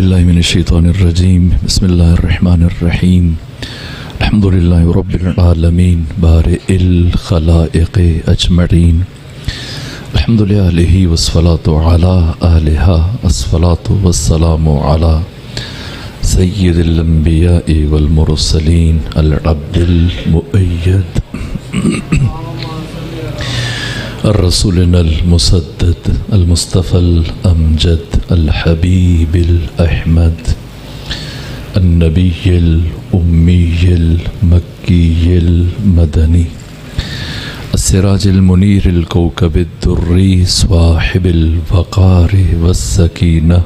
باللہ من الشیطان الرجیم بسم اللہ الرحمن الرحیم الحمدللہ رب العالمین بارئ الخلائق اجمعین الحمدللہ والصلاة علی آلہا الصلاة والسلام علی سید الانبیاء والمرسلین العبد المؤید الرسول المسدد المصطفى الأمجد الحبيب الأحمد النبي الأمي المكي المدني السراج المنير الكوكب الدري صاحب الوقار والسكينة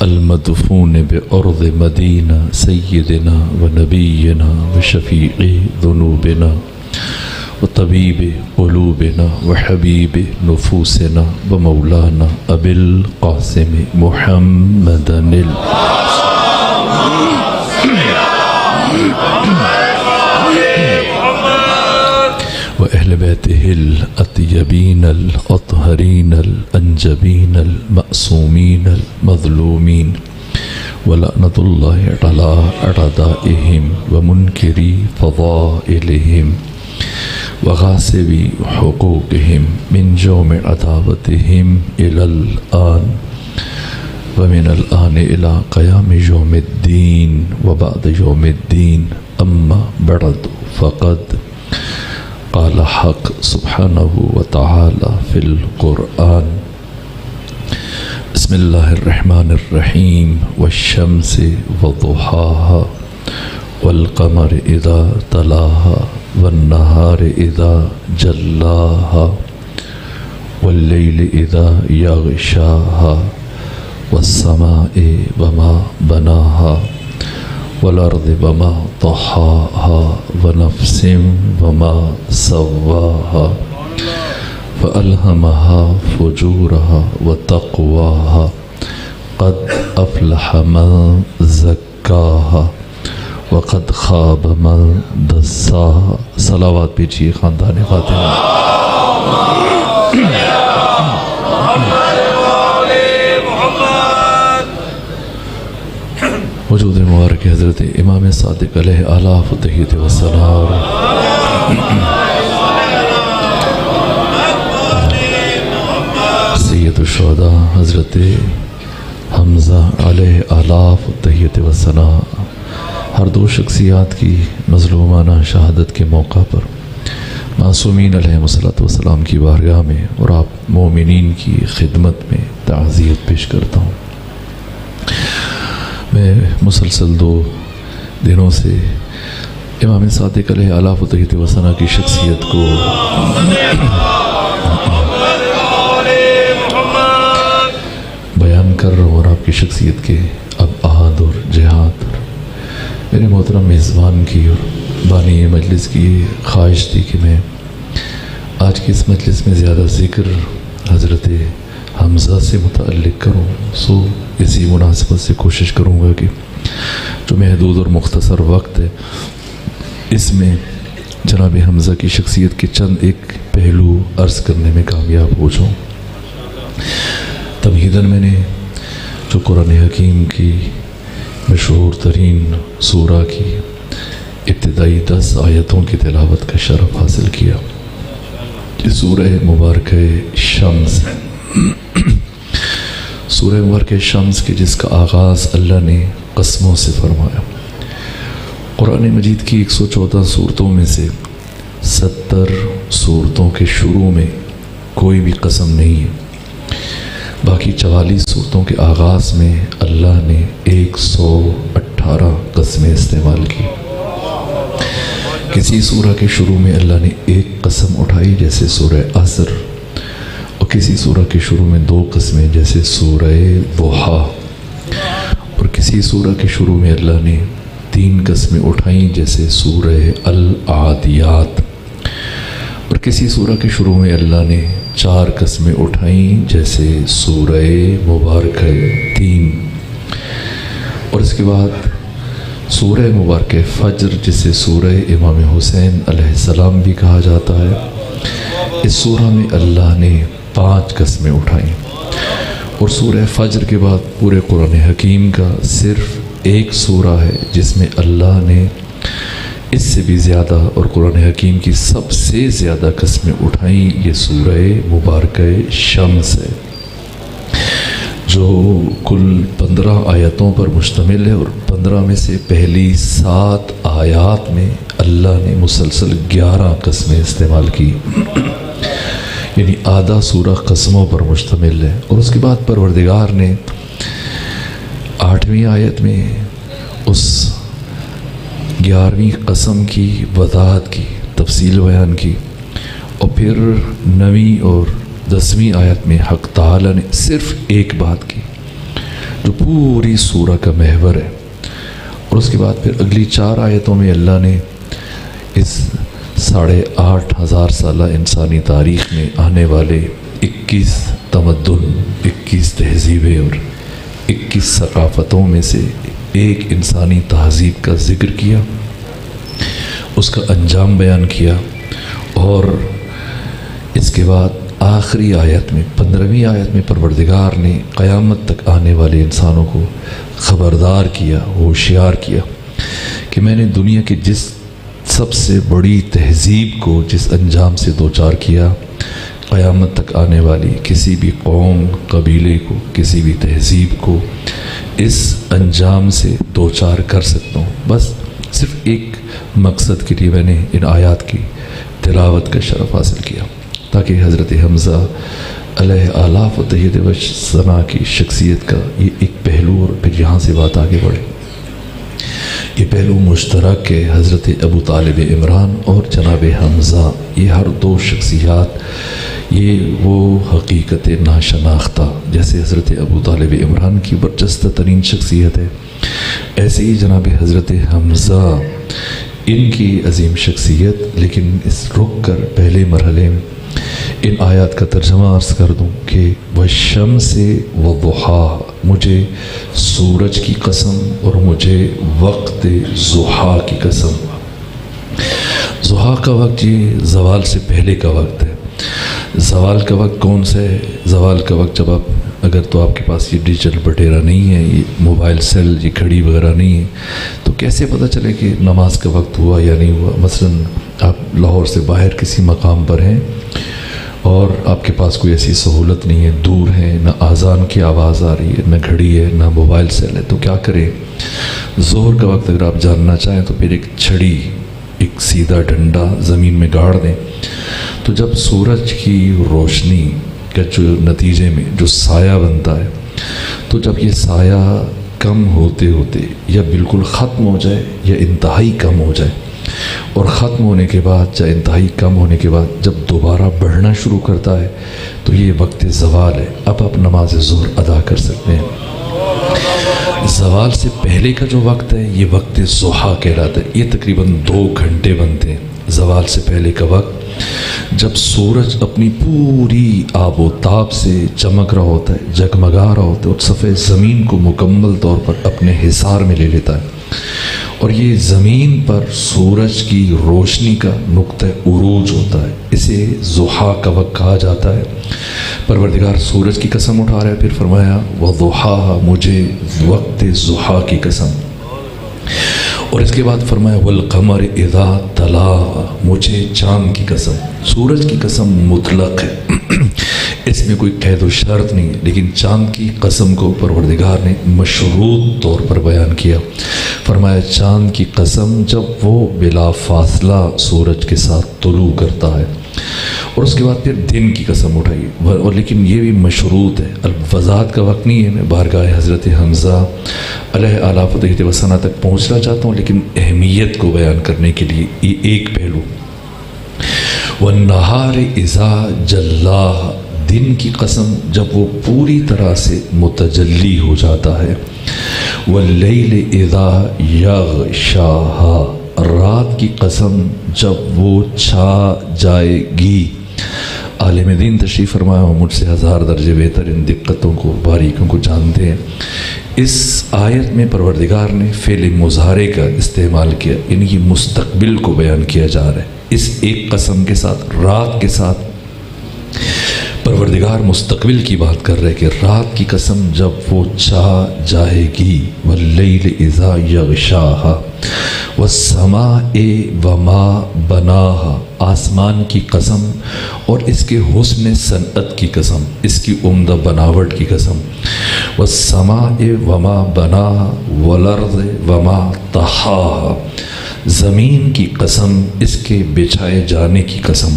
المدفون بأرض مدينة سيدنا ونبينا وشفيع ذنوبنا وطبيب قلوبنا وحبيب نفوسنا ومولانا أبي القاسم محمد وأهل بيته الأطيبين الأطهرين الأنجبين المأسومين المظلومين ولعنة الله على أعدائهم ومنكري فضائلهم وغاصبي حقوقهم من جوم عداوتهم إلى الآن ومن الآن إلى قيام يوم الدين وبعد يوم الدين أما بعد فقد قال حق سبحانه وتعالى في القرآن بسم الله الرحمن الرحيم والشمس وضحاها والقمر إذا تلاها والنهار إذا جلاها والليل إذا يغشاها والسماء وما بناها والأرض وما طحاها ونفس وما سواها فألهمها فجورها وتقواها قد أفلح من زكاها وقد خاب من دساها صلوات پیچھیے خاندان فاطمہ وجود مبارک حضرت امام صادق علیہ آلاف و تحیت و سلام سید الشہداء حضرت حمزہ علیہ آلاف و تحیت و سلام ہر دو شخصیات کی مظلومانہ شہادت کے موقع پر معصومین علیہ السلام کی بارگاہ میں اور آپ مومنین کی خدمت میں تعزیت پیش کرتا ہوں۔ میں مسلسل 2 دنوں سے امام صادق علیہ آلاف و تحیت و ثنا کی شخصیت کو بیان کر رہا ہوں اور آپ کی شخصیت کے ابعاد اور جہات میرے محترم میزبان کی اور بانی مجلس کی خواہش تھی کہ میں آج کی اس مجلس میں زیادہ ذکر حضرت حمزہ سے متعلق کروں، سو اسی مناسبت سے کوشش کروں گا کہ جو محدود اور مختصر وقت ہے اس میں جناب حمزہ کی شخصیت کے چند ایک پہلو عرض کرنے میں کامیاب ہو جاؤں۔ تمہیداً میں نے جو قرآن حکیم کی مشہور ترین سورہ کی ابتدائی 10 آیتوں کی تلاوت کا شرف حاصل کیا۔ یہ سورہ مبارکہ شمس سورہ مبارکہ شمس کی جس کا آغاز اللہ نے قسموں سے فرمایا۔ قرآن مجید کی 114 سورتوں میں سے 70 سورتوں کے شروع میں کوئی بھی قسم نہیں ہے، باقی 44 سورتوں کے آغاز میں اللہ نے 118 قسمیں استعمال کی۔ کسی سورہ کے شروع میں اللہ نے ایک قسم اٹھائی جیسے سورہ عصر، اور کسی سورہ کے شروع میں 2 قسمیں جیسے سورہ ضحیٰ، اور کسی سورہ کے شروع میں اللہ نے 3 قسمیں اٹھائیں جیسے سورہ العادیات، اور کسی سورہ کے شروع میں اللہ نے 4 قسمیں اٹھائیں جیسے سورہ مبارکہ 3، اور اس کے بعد سورہ مبارکہ فجر جسے سورہ امام حسین علیہ السلام بھی کہا جاتا ہے، اس سورہ میں اللہ نے 5 قسمیں اٹھائیں، اور سورہ فجر کے بعد پورے قرآن حکیم کا صرف ایک سورہ ہے جس میں اللہ نے اس سے بھی زیادہ اور قرآن حکیم کی سب سے زیادہ قسمیں اٹھائیں، یہ سورہ مبارکہ شمس ہے، جو کل 15 آیتوں پر مشتمل ہے، اور 15 میں سے پہلی 7 آیات میں اللہ نے مسلسل 11 قسمیں استعمال کی، یعنی آدھا سورہ قسموں پر مشتمل ہے۔ اور اس کے بعد پروردگار نے 8ویں آیت میں اس 11ویں قسم کی وضاحت کی، تفصیل بیان کی، اور پھر 9ویں اور 10ویں آیت میں حق تعالی نے صرف ایک بات کی جو پوری سورہ کا محور ہے، اور اس کے بعد پھر اگلی 4 آیتوں میں اللہ نے اس 8,500 سالہ انسانی تاریخ میں آنے والے 21 تمدن، 21 تہذیبیں اور 21 ثقافتوں میں سے ایک انسانی تہذیب کا ذکر کیا، اس کا انجام بیان کیا، اور اس کے بعد آخری آیت میں 15ویں آیت میں پروردگار نے قیامت تک آنے والے انسانوں کو خبردار کیا، ہوشیار کیا کہ میں نے دنیا کی جس سب سے بڑی تہذیب کو جس انجام سے دوچار کیا، قیامت تک آنے والی کسی بھی قوم، قبیلے کو، کسی بھی تہذیب کو اس انجام سے دوچار کر سکتا ہوں۔ بس صرف ایک مقصد کے لیے میں نے ان آیات کی تلاوت کا شرف حاصل کیا، تاکہ حضرت حمزہ علیہ آلاف و تحیید و ثنا کی شخصیت کا یہ ایک پہلو، اور پھر یہاں سے بات آگے بڑھے۔ یہ پہلو مشترک ہے حضرت ابو طالب عمران اور جناب حمزہ، یہ ہر دو شخصیات یہ وہ حقیقت ناشناختہ، جیسے حضرت ابو طالب عمران کی برجستہ ترین شخصیت ہے، ایسے ہی جناب حضرت حمزہ ان کی عظیم شخصیت۔ لیکن اس رک کر پہلے مرحلے میں ان آیات کا ترجمہ عرض کر دوں کہ والشمس وضحاہا، مجھے سورج کی قسم اور مجھے وقت ضحیٰ کی قسم۔ ضحیٰ کا وقت یہ زوال سے پہلے کا وقت ہے۔ زوال کا وقت کون سا ہے؟ زوال کا وقت جب اگر تو آپ کے پاس یہ ڈیجیٹل بٹیرا نہیں ہے، یہ موبائل سیل، یہ گھڑی وغیرہ نہیں ہے، تو کیسے پتہ چلے کہ نماز کا وقت ہوا یا نہیں ہوا؟ مثلاً آپ لاہور سے باہر کسی مقام پر ہیں اور آپ کے پاس کوئی ایسی سہولت نہیں ہے، دور ہے، نہ اذان کی آواز آ رہی ہے، نہ گھڑی ہے، نہ موبائل سیل ہے، تو کیا کریں؟ ظہر کا وقت اگر آپ جاننا چاہیں تو پھر ایک چھڑی، ایک سیدھا ڈنڈا زمین میں گاڑ دیں، تو جب سورج کی روشنی کا جو نتیجے میں جو سایہ بنتا ہے، تو جب یہ سایہ کم ہوتے ہوتے یا بالکل ختم ہو جائے یا انتہائی کم ہو جائے، اور ختم ہونے کے بعد یا انتہائی کم ہونے کے بعد جب دوبارہ بڑھنا شروع کرتا ہے، تو یہ وقت زوال ہے۔ اب آپ نماز ظہر ادا کر سکتے ہیں۔ زوال سے پہلے کا جو وقت ہے یہ وقت ضحیٰ کہلاتا ہے، یہ تقریباً 2 گھنٹے بنتے ہیں۔ زوال سے پہلے کا وقت جب سورج اپنی پوری آب و تاب سے چمک رہا ہوتا ہے، جگمگا رہا ہوتا ہے، اور صفحہ زمین کو مکمل طور پر اپنے حصار میں لے لیتا ہے، اور یہ زمین پر سورج کی روشنی کا نقطہ عروج ہوتا ہے، اسے ضحیٰ کا وقت کہا جاتا ہے۔ پروردگار سورج کی قسم اٹھا رہا ہے، پھر فرمایا وضحاہا، مجھے وقت ضحیٰ کی قسم، اور اس کے بعد فرمایا والقمر اذا تلاہا، مجھے چاند کی قسم۔ سورج کی قسم مطلق ہے، اس میں کوئی قید و شرط نہیں ہے، لیکن چاند کی قسم کو پروردگار نے مشروط طور پر بیان کیا۔ فرمایا چاند کی قسم جب وہ بلا فاصلہ سورج کے ساتھ طلوع کرتا ہے، اور اس کے بعد پھر دن کی قسم اٹھائی، اور لیکن یہ بھی مشروط ہے، الوضاحت کا وقت نہیں ہے۔ میں بارگاہ حضرت حمزہ علیہ آلاف و تحیید و ثنا تک پہنچنا چاہتا ہوں، لیکن اہمیت کو بیان کرنے کے لیے یہ ایک پہلو۔ والنہار اذا جلاہا، دن کی قسم جب وہ پوری طرح سے متجلی ہو جاتا ہے۔ واللیل اذا یغشاہا، رات کی قسم جب وہ چھا جائے گی۔ عالم دین تشریف فرمایا ہو، مجھ سے 1000 درجے بہتر ان دقتوں کو، باریکیوں کو جانتے ہیں۔ اس آیت میں پروردگار نے فعل مضارع کا استعمال کیا، یعنی یہ مستقبل کو بیان کیا جا رہا ہے۔ اس ایک قسم کے ساتھ، رات کے ساتھ پروردگار مستقبل کی بات کر رہے کہ رات کی قسم جب وہ چھا جائے گی، واللیل اذا یغشاہا، والسماء وما بناہا، آسمان کی قسم اور اس کے حسن صنعت کی قسم، اس کی عمدہ بناوٹ کی قسم، والسماء وما بناہا والارض وما طحاہا، زمین کی قسم، اس کے بچھائے جانے کی قسم،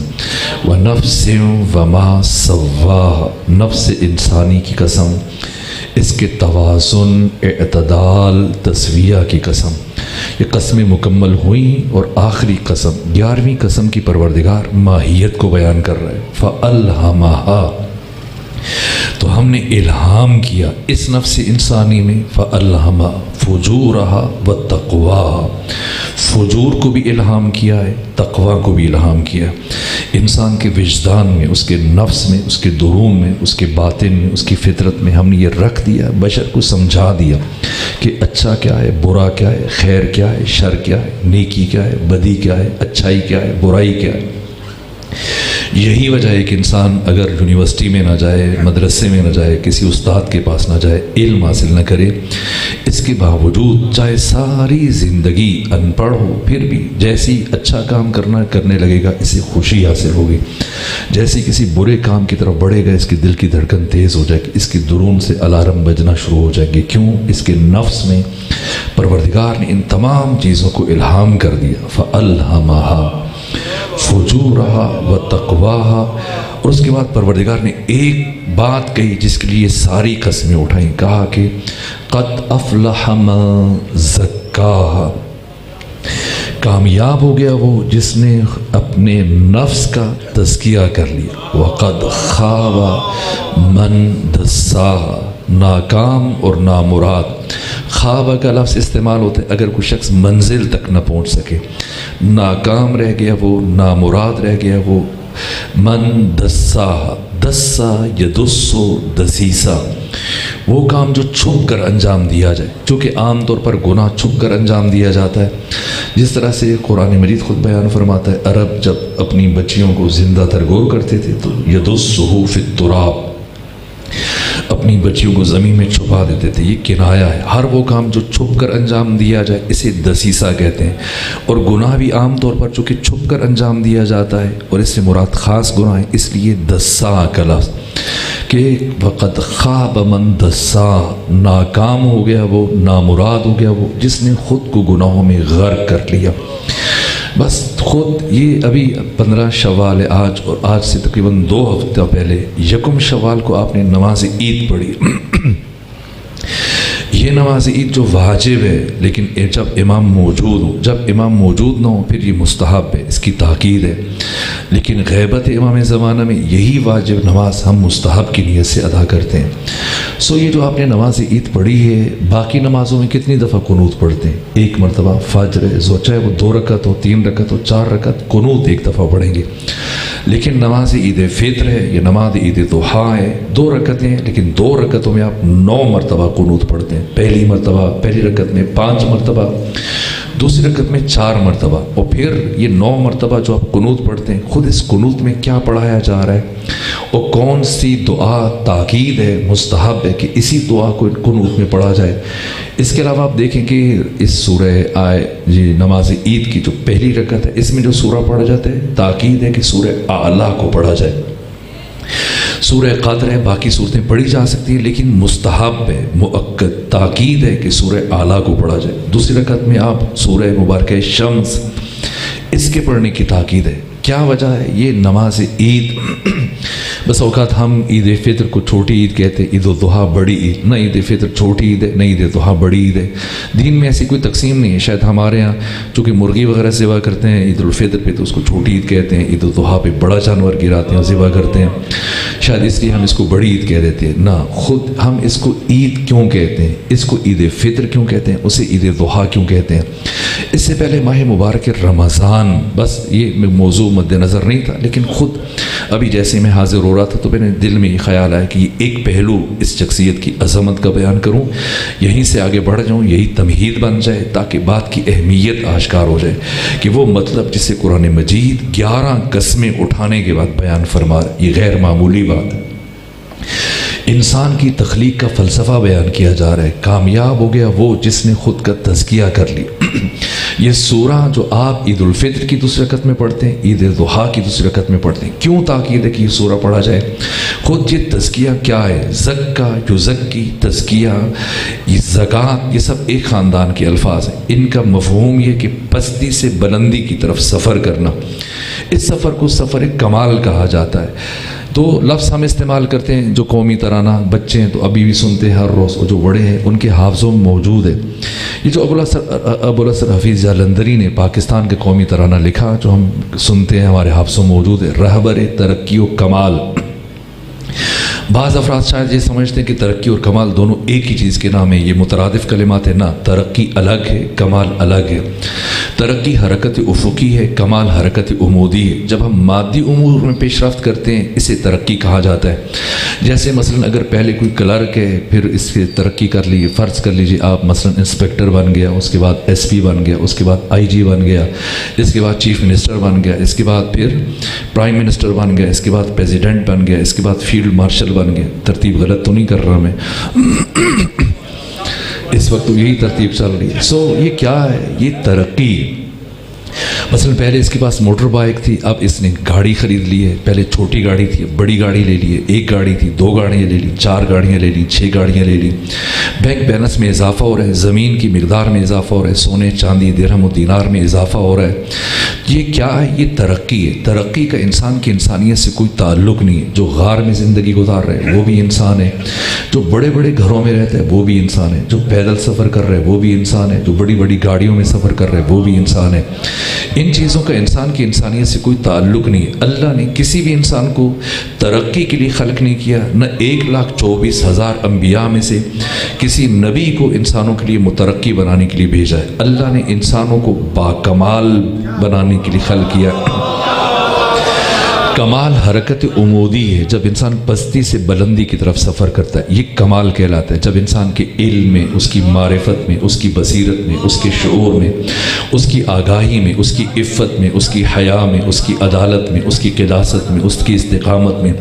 ونفس وما سواہا، نفس انسانی کی قسم، اس کے توازن، اعتدال، تسویہ کی قسم۔ یہ قسمیں مکمل ہوئیں اور آخری قسم 11ویں قسم کی پروردگار ماہیت کو بیان کر رہا ہے، فَأَلْهَمَهَا، تو ہم نے الہام کیا اس نفس انسانی میں، فَأَلْهَمَهَا فُجُورَهَا وَتَقْوَاهَا، فجور کو بھی الہام کیا ہے، تقوی کو بھی الہام کیا ہے۔ انسان کے وجدان میں، اس کے نفس میں، اس کے درون میں، اس کے باطن میں، اس کی فطرت میں ہم نے یہ رکھ دیا، بشر کو سمجھا دیا کہ اچھا کیا ہے، برا کیا ہے، خیر کیا ہے، شر کیا ہے، نیکی کیا ہے، بدی کیا ہے، اچھائی کیا ہے، برائی کیا ہے۔ یہی وجہ ہے کہ انسان اگر یونیورسٹی میں نہ جائے، مدرسے میں نہ جائے، کسی استاد کے پاس نہ جائے، علم حاصل نہ کرے، اس کے باوجود چاہے ساری زندگی ان پڑھ ہو، پھر بھی جیسی اچھا کام کرنے لگے گا اسے خوشی حاصل ہوگی، جیسے کسی برے کام کی طرف بڑھے گا اس کی دل کی دھڑکن تیز ہو جائے گی، اس کی درون سے الارم بجنا شروع ہو جائے گی۔ کیوں؟ اس کے نفس میں پروردگار نے ان تمام چیزوں کو الہام کر دیا، فَأَلْهَمَهَا فجورها وتقواها، اور اس کے بعد پروردگار نے ایک بات کہی جس کے لیے ساری قسمیں اٹھائیں، کہا کہ قد افلح من زکاها، کامیاب ہو گیا وہ جس نے اپنے نفس کا تزکیہ کر لیا، وقد خاب من دساها، ناکام اور نامراد۔ خواب کا لفظ استعمال ہوتا ہے اگر کوئی شخص منزل تک نہ پہنچ سکے، ناکام رہ گیا وہ، نامراد رہ گیا وہ۔ من دسا، دسا یدسو دسیسا، وہ کام جو چھپ کر انجام دیا جائے، چونکہ عام طور پر گناہ چھپ کر انجام دیا جاتا ہے، جس طرح سے قرآن مجید خود بیان فرماتا ہے، عرب جب اپنی بچیوں کو زندہ ترگور کرتے تھے تو یدسہو فی التراب، اپنی بچیوں کو زمین میں چھپا دیتے تھے۔ یہ کنایا ہے، ہر وہ کام جو چھپ کر انجام دیا جائے اسے دسیسہ کہتے ہیں، اور گناہ بھی عام طور پر چونکہ چھپ کر انجام دیا جاتا ہے اور اس سے مراد خاص گناہ ہے، اس لیے دسا کا لفظ کہ وقد خاب من دسا، ناکام ہو گیا وہ، نامراد ہو گیا وہ جس نے خود کو گناہوں میں غرق کر لیا۔ بس خود یہ ابھی 15 شوال ہے آج، اور آج سے تقریباً 2 ہفتہ پہلے 1 شوال کو آپ نے نماز عید پڑھی۔ یہ نماز عید جو واجب ہے، لیکن جب امام موجود ہو، جب امام موجود نہ ہو پھر یہ مستحب ہے، اس کی تاکید ہے، لیکن غیبت امام زمانہ میں یہی واجب نماز ہم مستحب کی نیت سے ادا کرتے ہیں۔ یہ جو آپ نے نماز عید پڑھی ہے، باقی نمازوں میں کتنی دفعہ قنوت پڑھتے ہیں؟ 1 مرتبہ فجر ہے، چاہے وہ 2 رکعت ہو، 3 رکعت ہو، 4 رکعت، قنوت 1 دفعہ پڑھیں گے۔ لیکن نماز عید فطر ہے یا نماز عید ضحیٰ ہے، 2 رکعتیں ہیں، لیکن 2 رکعتوں میں آپ 9 مرتبہ قنوت پڑھتے ہیں۔ پہلی رکعت میں 5 مرتبہ، دوسری رکعت میں 4 مرتبہ، اور پھر یہ 9 مرتبہ جو آپ قنوت پڑھتے ہیں، خود اس قنوت میں کیا پڑھایا جا رہا ہے اور کون سی دعا تاکید ہے، مستحب ہے کہ اسی دعا کو قنوت میں پڑھا جائے۔ اس کے علاوہ آپ دیکھیں کہ اس سورہ نماز عید کی جو پہلی رکعت ہے، اس میں جو سورہ پڑھا جاتا ہے، تاکید ہے کہ سورہ اعلیٰ کو پڑھا جائے۔ سورہ قدر ہے، باقی صورتیں پڑھی جا سکتی ہیں، لیکن مستحب ہے، مؤکد تاکید ہے کہ سورہ اعلیٰ کو پڑھا جائے۔ دوسری رکعت میں آپ سورہ مبارکہ شمس، اس کے پڑھنے کی تاکید ہے۔ کیا وجہ ہے؟ یہ نماز عید، بس اوقات ہم عید فطر کو چھوٹی عید کہتے ہیں، عید الضحیٰ بڑی عید، نہ عید فطر چھوٹی عید ہے، نہ عید الضحیٰ بڑی عید ہے۔ دین میں ایسی کوئی تقسیم نہیں ہے۔ شاید ہمارے ہاں چونکہ مرغی وغیرہ ذبح کرتے ہیں عید الفطر پہ تو اس کو چھوٹی عید کہتے ہیں، عید الضحیٰ پہ بڑا جانور گراتے ہیں، ذبح کرتے ہیں، شاید اس لیے ہم اس کو بڑی عید کہہ دیتے ہیں۔ نہ، خود ہم اس کو عید کیوں کہتے ہیں، اس کو عید فطر کیوں کہتے ہیں، اسے عید الضحیٰ کیوں کہتے ہیں؟ اس سے پہلے ماہ مبارک رمضان، بس یہ موضوع مد نظر نہیں تھا، لیکن خود ابھی جیسے میں حاضر ہو رہا تھا تو میرے دل میں یہ خیال آیا کہ یہ ایک پہلو اس شخصیت کی عظمت کا بیان کروں، یہیں سے آگے بڑھ جاؤں، یہی تمہید بن جائے تاکہ بات کی اہمیت آشکار ہو جائے کہ وہ مطلب جسے قرآن مجید 11 قسمیں اٹھانے کے بعد بیان فرما، یہ غیر معمولی بات ہے۔ انسان کی تخلیق کا فلسفہ بیان کیا جا رہا ہے۔ کامیاب ہو گیا وہ جس نے خود کا تزکیہ کر لی۔ یہ سورہ جو آپ عید الفطر کی دوسری رکعت میں پڑھتے ہیں، عید الاضحیٰ کی دوسری رکعت میں پڑھتے ہیں، کیوں تاکید ہے کہ یہ سورہ پڑھا جائے؟ خود یہ تزکیہ کیا ہے؟ زکا، یزکی، تزکیہ، یہ زکوٰۃ، یہ سب ایک خاندان کے الفاظ ہیں۔ ان کا مفہوم یہ کہ پستی سے بلندی کی طرف سفر کرنا، اس سفر کو سفر کمال کہا جاتا ہے۔ تو لفظ ہم استعمال کرتے ہیں جو قومی ترانہ بچے ہیں تو ابھی بھی سنتے ہیں ہر روز، جو بڑے ہیں ان کے حافظوں میں موجود ہے۔ یہ جو ابو الاسر حفیظ جالندری نے پاکستان کے قومی ترانہ لکھا جو ہم سنتے ہیں ہمارے حافظوں میں موجود ہے، رہبر ترقی و کمال۔ بعض افراد شاید یہ سمجھتے ہیں کہ ترقی اور کمال دونوں ایک ہی چیز کے نام ہیں، یہ مترادف کلمات ہیں۔ نہ، ترقی الگ ہے، کمال الگ ہے۔ ترقی حرکت افقی ہے، کمال حرکت عمودی ہے۔ جب ہم مادی امور میں پیش رفت کرتے ہیں اسے ترقی کہا جاتا ہے۔ جیسے مثلا اگر پہلے کوئی کلرک ہے پھر اس کی ترقی کر لی، فرض کر لیجیے آپ مثلا انسپیکٹر بن گیا، اس کے بعد ایس پی بن گیا، اس کے بعد آئی جی بن گیا، اس کے بعد چیف منسٹر بن گیا، اس کے بعد پھر پرائم منسٹر بن گیا، اس کے بعد پریزیڈنٹ بن گیا، اس کے بعد فیلڈ مارشل بن گیا۔ ترتیب غلط تو نہیں کر رہا میں؟ اس وقت تو یہی ترتیب چل رہی ہے۔ یہ کیا ہے؟ یہ ترقی۔ مثلا پہلے اس کے پاس موٹر بائک تھی، اب اس نے گاڑی خرید لی ہے۔ پہلے چھوٹی گاڑی تھی، بڑی گاڑی لے لی ہے۔ ایک گاڑی تھی، 2 گاڑیاں لے لی، 4 گاڑیاں لے لی، 6 گاڑیاں لے لی۔ بینک بیلنس میں اضافہ ہو رہا ہے، زمین کی مقدار میں اضافہ ہو رہا ہے، سونے چاندی درہم و دینار میں اضافہ ہو رہا ہے۔ یہ کیا ہے؟ یہ ترقی ہے۔ ترقی کا انسان کی انسانیت سے کوئی تعلق نہیں ہے۔ جو غار میں زندگی گزار رہا ہے وہ بھی انسان ہے، جو بڑے بڑے گھروں میں رہتا ہے وہ بھی انسان ہے، جو پیدل سفر کر رہا ہے وہ بھی انسان ہے، جو بڑی بڑی گاڑیوں میں سفر کر رہا ہے وہ بھی انسان ہے۔ ان چیزوں کا انسان کی انسانیت سے کوئی تعلق نہیں ہے۔ اللہ نے کسی بھی انسان کو ترقی کے لیے خلق نہیں کیا، نہ 1,24,000 انبیاء میں سے کسی نبی کو انسانوں کے لیے مترقی بنانے کے لیے بھیجا ہے۔ اللہ نے انسانوں کو باکمال بنانے کے لیے خلق کیا۔ کمال حرکت عمودی ہے، جب انسان پستی سے بلندی کی طرف سفر کرتا ہے یہ کمال کہلاتا ہے۔ جب انسان کے علم میں، اس کی معرفت میں، اس کی بصیرت میں، اس کے شعور میں، اس کی آگاہی میں، اس کی عفت میں، اس کی حیا میں، اس کی عدالت میں، اس کی قداست میں، اس کی استقامت میں،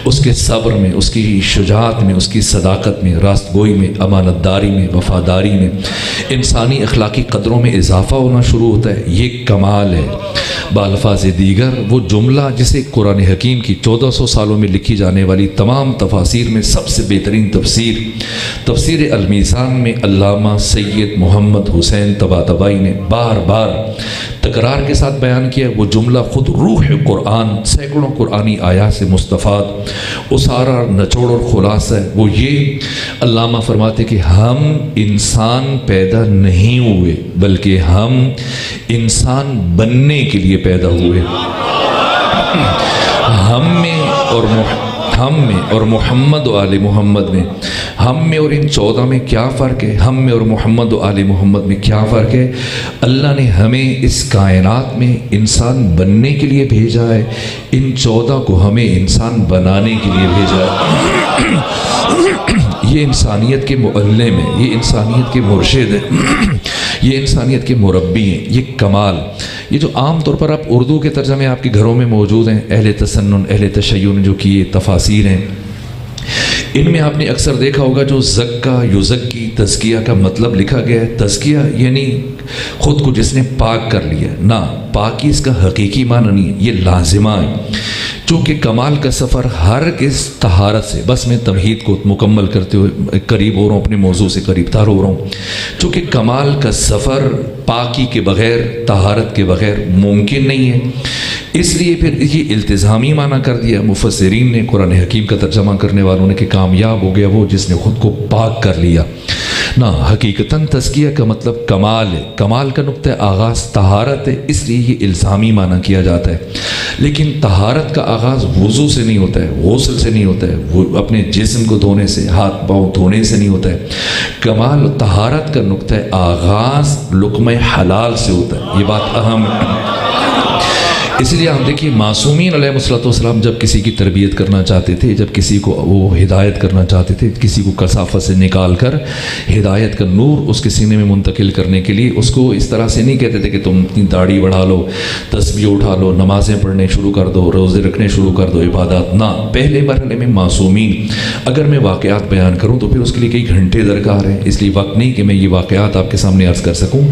اس کے صبر میں، اس کی شجاعت میں، اس کی صداقت میں، راست گوئی میں، امانت داری میں، وفاداری میں، انسانی اخلاقی قدروں میں اضافہ ہونا شروع ہوتا ہے، یہ کمال ہے۔ بالفاظ دیگر وہ جملہ جسے قرآن حکیم کی 1400 سالوں میں لکھی جانے والی تمام تفاسیر میں سب سے بہترین تفسیر المیزان میں علامہ سید محمد حسین طباطبائی نے بار بار تکرار کے ساتھ بیان کیا، وہ جملہ خود روح قرآن، سینکڑوں قرآنی آیات سے مستفاد اسارہ نچوڑ اور خلاصہ ہے۔ وہ یہ علامہ فرماتے کہ ہم انسان پیدا نہیں ہوئے بلکہ ہم انسان بننے کے لیے پیدا ہوئے۔ ہم میں اور محمد و آل محمد میں، ہم میں اور ان 14 میں کیا فرق ہے؟ ہم میں اور محمد و آل محمد میں کیا فرق ہے؟ اللہ نے ہمیں اس کائنات میں انسان بننے کے لیے بھیجا ہے، ان 14 کو ہمیں انسان بنانے کے لیے بھیجا ہے۔ یہ انسانیت کے معلم ہیں، یہ انسانیت کے مرشد ہیں، یہ انسانیت کے مربی ہیں، یہ کمال۔ یہ جو عام طور پر آپ اردو کے ترجمے آپ کے گھروں میں موجود ہیں، اہل تسنن، اہل تشیع جو کی تفاسیر ہیں، ان میں آپ نے اکثر دیکھا ہوگا جو زکا، یزکی، تزکیہ کا مطلب لکھا گیا ہے۔ تزکیہ یعنی خود کو جس نے پاک کر لیا، نہ پاکی اس کا حقیقی معنی نہیں ہے، یہ لازمہ ہے۔ چونکہ کمال کا سفر ہر کس طہارت سے، بس میں تمہید کو مکمل کرتے ہوئے قریب ہو رہا ہوں، اپنے موضوع سے قریب تر ہو رہا ہوں، چونکہ کمال کا سفر پاکی کے بغیر، طہارت کے بغیر ممکن نہیں ہے، اس لیے پھر یہ التزامی معنی کر دیا مفسرین نے، قرآن حکیم کا ترجمہ کرنے والوں نے، کہ کامیاب ہو گیا وہ جس نے خود کو پاک کر لیا۔ نہ حقیقتاً تزکیہ کا مطلب کمال ہے، کمال کا نقطہ آغاز طہارت ہے، اس لیے یہ الزامی معنی کیا جاتا ہے۔ لیکن طہارت کا آغاز وضو سے نہیں ہوتا ہے، غسل سے نہیں ہوتا ہے، وہ اپنے جسم کو دھونے سے، ہاتھ پاؤں دھونے سے نہیں ہوتا ہے۔ کمال طہارت کا نقطہ آغاز لقمہ حلال سے ہوتا ہے، یہ بات اہم ہے۔ اس لیے آپ دیکھیے معصومین علیہ السلام جب کسی کی تربیت کرنا چاہتے تھے، جب کسی کو وہ ہدایت کرنا چاہتے تھے، کسی کو کثافت سے نکال کر ہدایت کا نور اس کے سینے میں منتقل کرنے کے لیے اس کو اس طرح سے نہیں کہتے تھے کہ تم اپنی داڑھی بڑھا لو، تسبیح اٹھا لو، نمازیں پڑھنے شروع کر دو، روزے رکھنے شروع کر دو، عبادات نہ۔ پہلے مرحلے میں معصومین، اگر میں واقعات بیان کروں تو پھر اس کے لیے کئی گھنٹے درکار ہیں، اس لیے وقت نہیں کہ میں یہ واقعات آپ کے سامنے عرض کر سکوں۔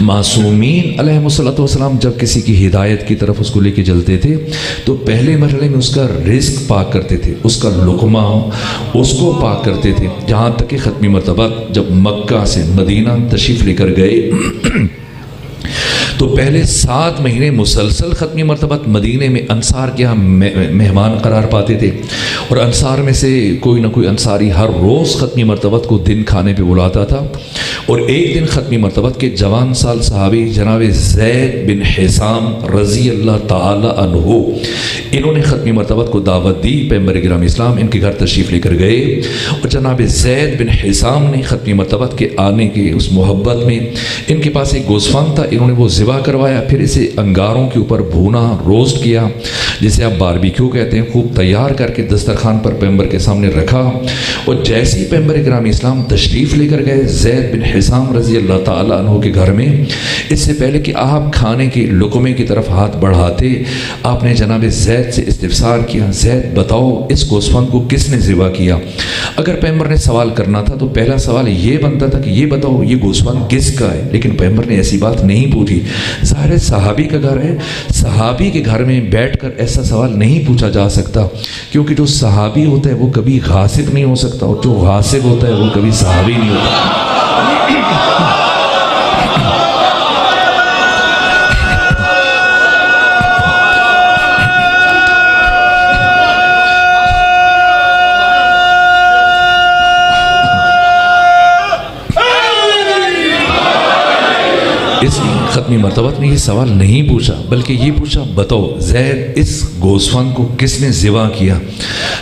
معصومین علیہ السلام جب کسی کی ہدایت کی طرف اس کو لے کے چلتے تھے تو پہلے مرحلے میں اس کا رزق پاک کرتے تھے، اس کا لقمہ اس کو پاک کرتے تھے، جہاں تک کہ ختمی مرتبہ جب مکہ سے مدینہ تشریف لے کر گئے تو پہلے 7 مہینے مسلسل ختمی مرتبہ مدینے میں انصار کے ہاں مہمان قرار پاتے تھے، اور انصار میں سے کوئی نہ کوئی انصاری ہر روز ختمی مرتبہ کو دن کھانے پہ بلاتا تھا۔ اور ایک دن ختمی مرتبہ کے جوان سال صحابی جناب زید بن حسام رضی اللہ تعالی عنہ، انہوں نے ختمی مرتبہ کو دعوت دی، پیغمبر گرامی اسلام ان کے گھر تشریف لے کر گئے، اور جناب زید بن حسام نے ختمی مرتبہ کے آنے کے اس محبت میں ان کے پاس ایک گوسفند تھا، انہوں نے وہ ذبح کروایا، پھر اسے انگاروں کے اوپر بھونا، روسٹ کیا، جسے آپ باربیکیو کہتے ہیں، خوب تیار کر کے دسترخوان پر پیغمبر کے سامنے رکھا۔ اور جیسے ہی پیغمبر گرامی اسلام تشریف لے کر گئے زید بن حسام رضی اللہ تعالیٰ عنہ کے گھر میں، اس سے پہلے کہ آپ کھانے کے لقمے کی طرف ہاتھ بڑھاتے، آپ نے جناب زید سے استفسار کیا، زید بتاؤ اس گوسفند کو کس نے ذبح کیا؟ اگر پیغمبر نے سوال کرنا تھا تو پہلا سوال یہ بنتا تھا کہ یہ بتاؤ یہ گوسفند کس کا ہے، لیکن پیغمبر نے ایسی بات نہیں پوچھی۔ ظاہر صحابی کا گھر ہے، صحابی کے گھر میں بیٹھ کر ایسا سوال نہیں پوچھا جا سکتا، کیونکہ جو صحابی ہوتا ہے وہ کبھی غاصب نہیں ہو سکتا، اور جو غاصب ہوتا ہے وہ کبھی صحابی نہیں ہوتا۔ اس ختمی مرتبہ نے یہ سوال نہیں پوچھا، بلکہ یہ پوچھا بتاؤ زید اس گوسفند کو کس نے ذبح کیا؟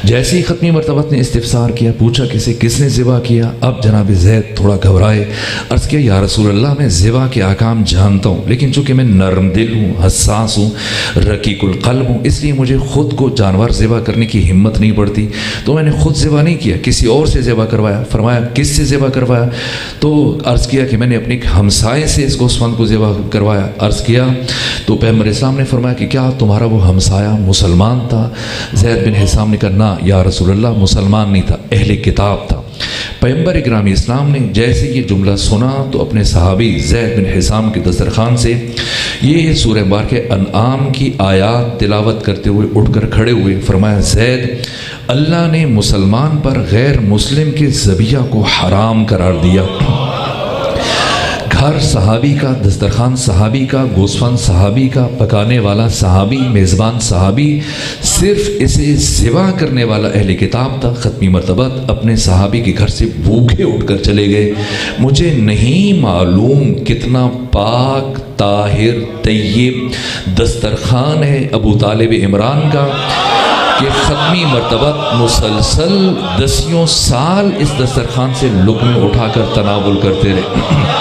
جیسے ہی ختمی مرتبہ نے استفسار کیا، پوچھا کس نے ذبح کیا، اب جناب زید تھوڑا گھبرائے، عرض کیا یا رسول اللہ میں ذبح کے احکام جانتا ہوں، لیکن چونکہ میں نرم دل ہوں، حساس ہوں، رقیق القلب ہوں، اس لیے مجھے خود کو جانور ذبح کرنے کی ہمت نہیں پڑتی، تو میں نے خود ذبح نہیں کیا، کسی اور سے ذبح کروایا۔ فرمایا کس سے ذبح کروایا؟ تو عرض کیا کہ میں نے اپنے ہمسائے سے اس گوسفند کو ذبح کروایا۔ عرض کیا تو پیغمبر اسلام نے فرمایا کہ کیا تمہارا وہ ہمسایہ مسلمان تھا؟ زید بن حسام نے کہا نہ یا رسول اللہ، مسلمان نہیں تھا، اہل کتاب تھا۔ پیغمبر اکرام اسلام نے جیسے یہ جملہ سنا تو اپنے صحابی زید بن حسام کے دسترخوان سے یہ سورہ مبارکہ انعام کی آیات تلاوت کرتے ہوئے اٹھ کر کھڑے ہوئے، فرمایا زید، اللہ نے مسلمان پر غیر مسلم کے ذبیحہ کو حرام قرار دیا۔ گھر صحابی کا، دسترخوان صحابی کا، گوسفند صحابی کا، پکانے والا صحابی، میزبان صحابی، صرف اسے ذبح کرنے والا اہل کتاب تھا۔ ختمی مرتبہ اپنے صحابی کے گھر سے بھوکے اٹھ کر چلے گئے۔ مجھے نہیں معلوم کتنا پاک، طاہر، طیب دسترخوان ہے ابو طالب عمران کا کہ ختمی مرتبہ مسلسل 10 سال اس دسترخوان سے لقمے اٹھا کر تناول کرتے رہے۔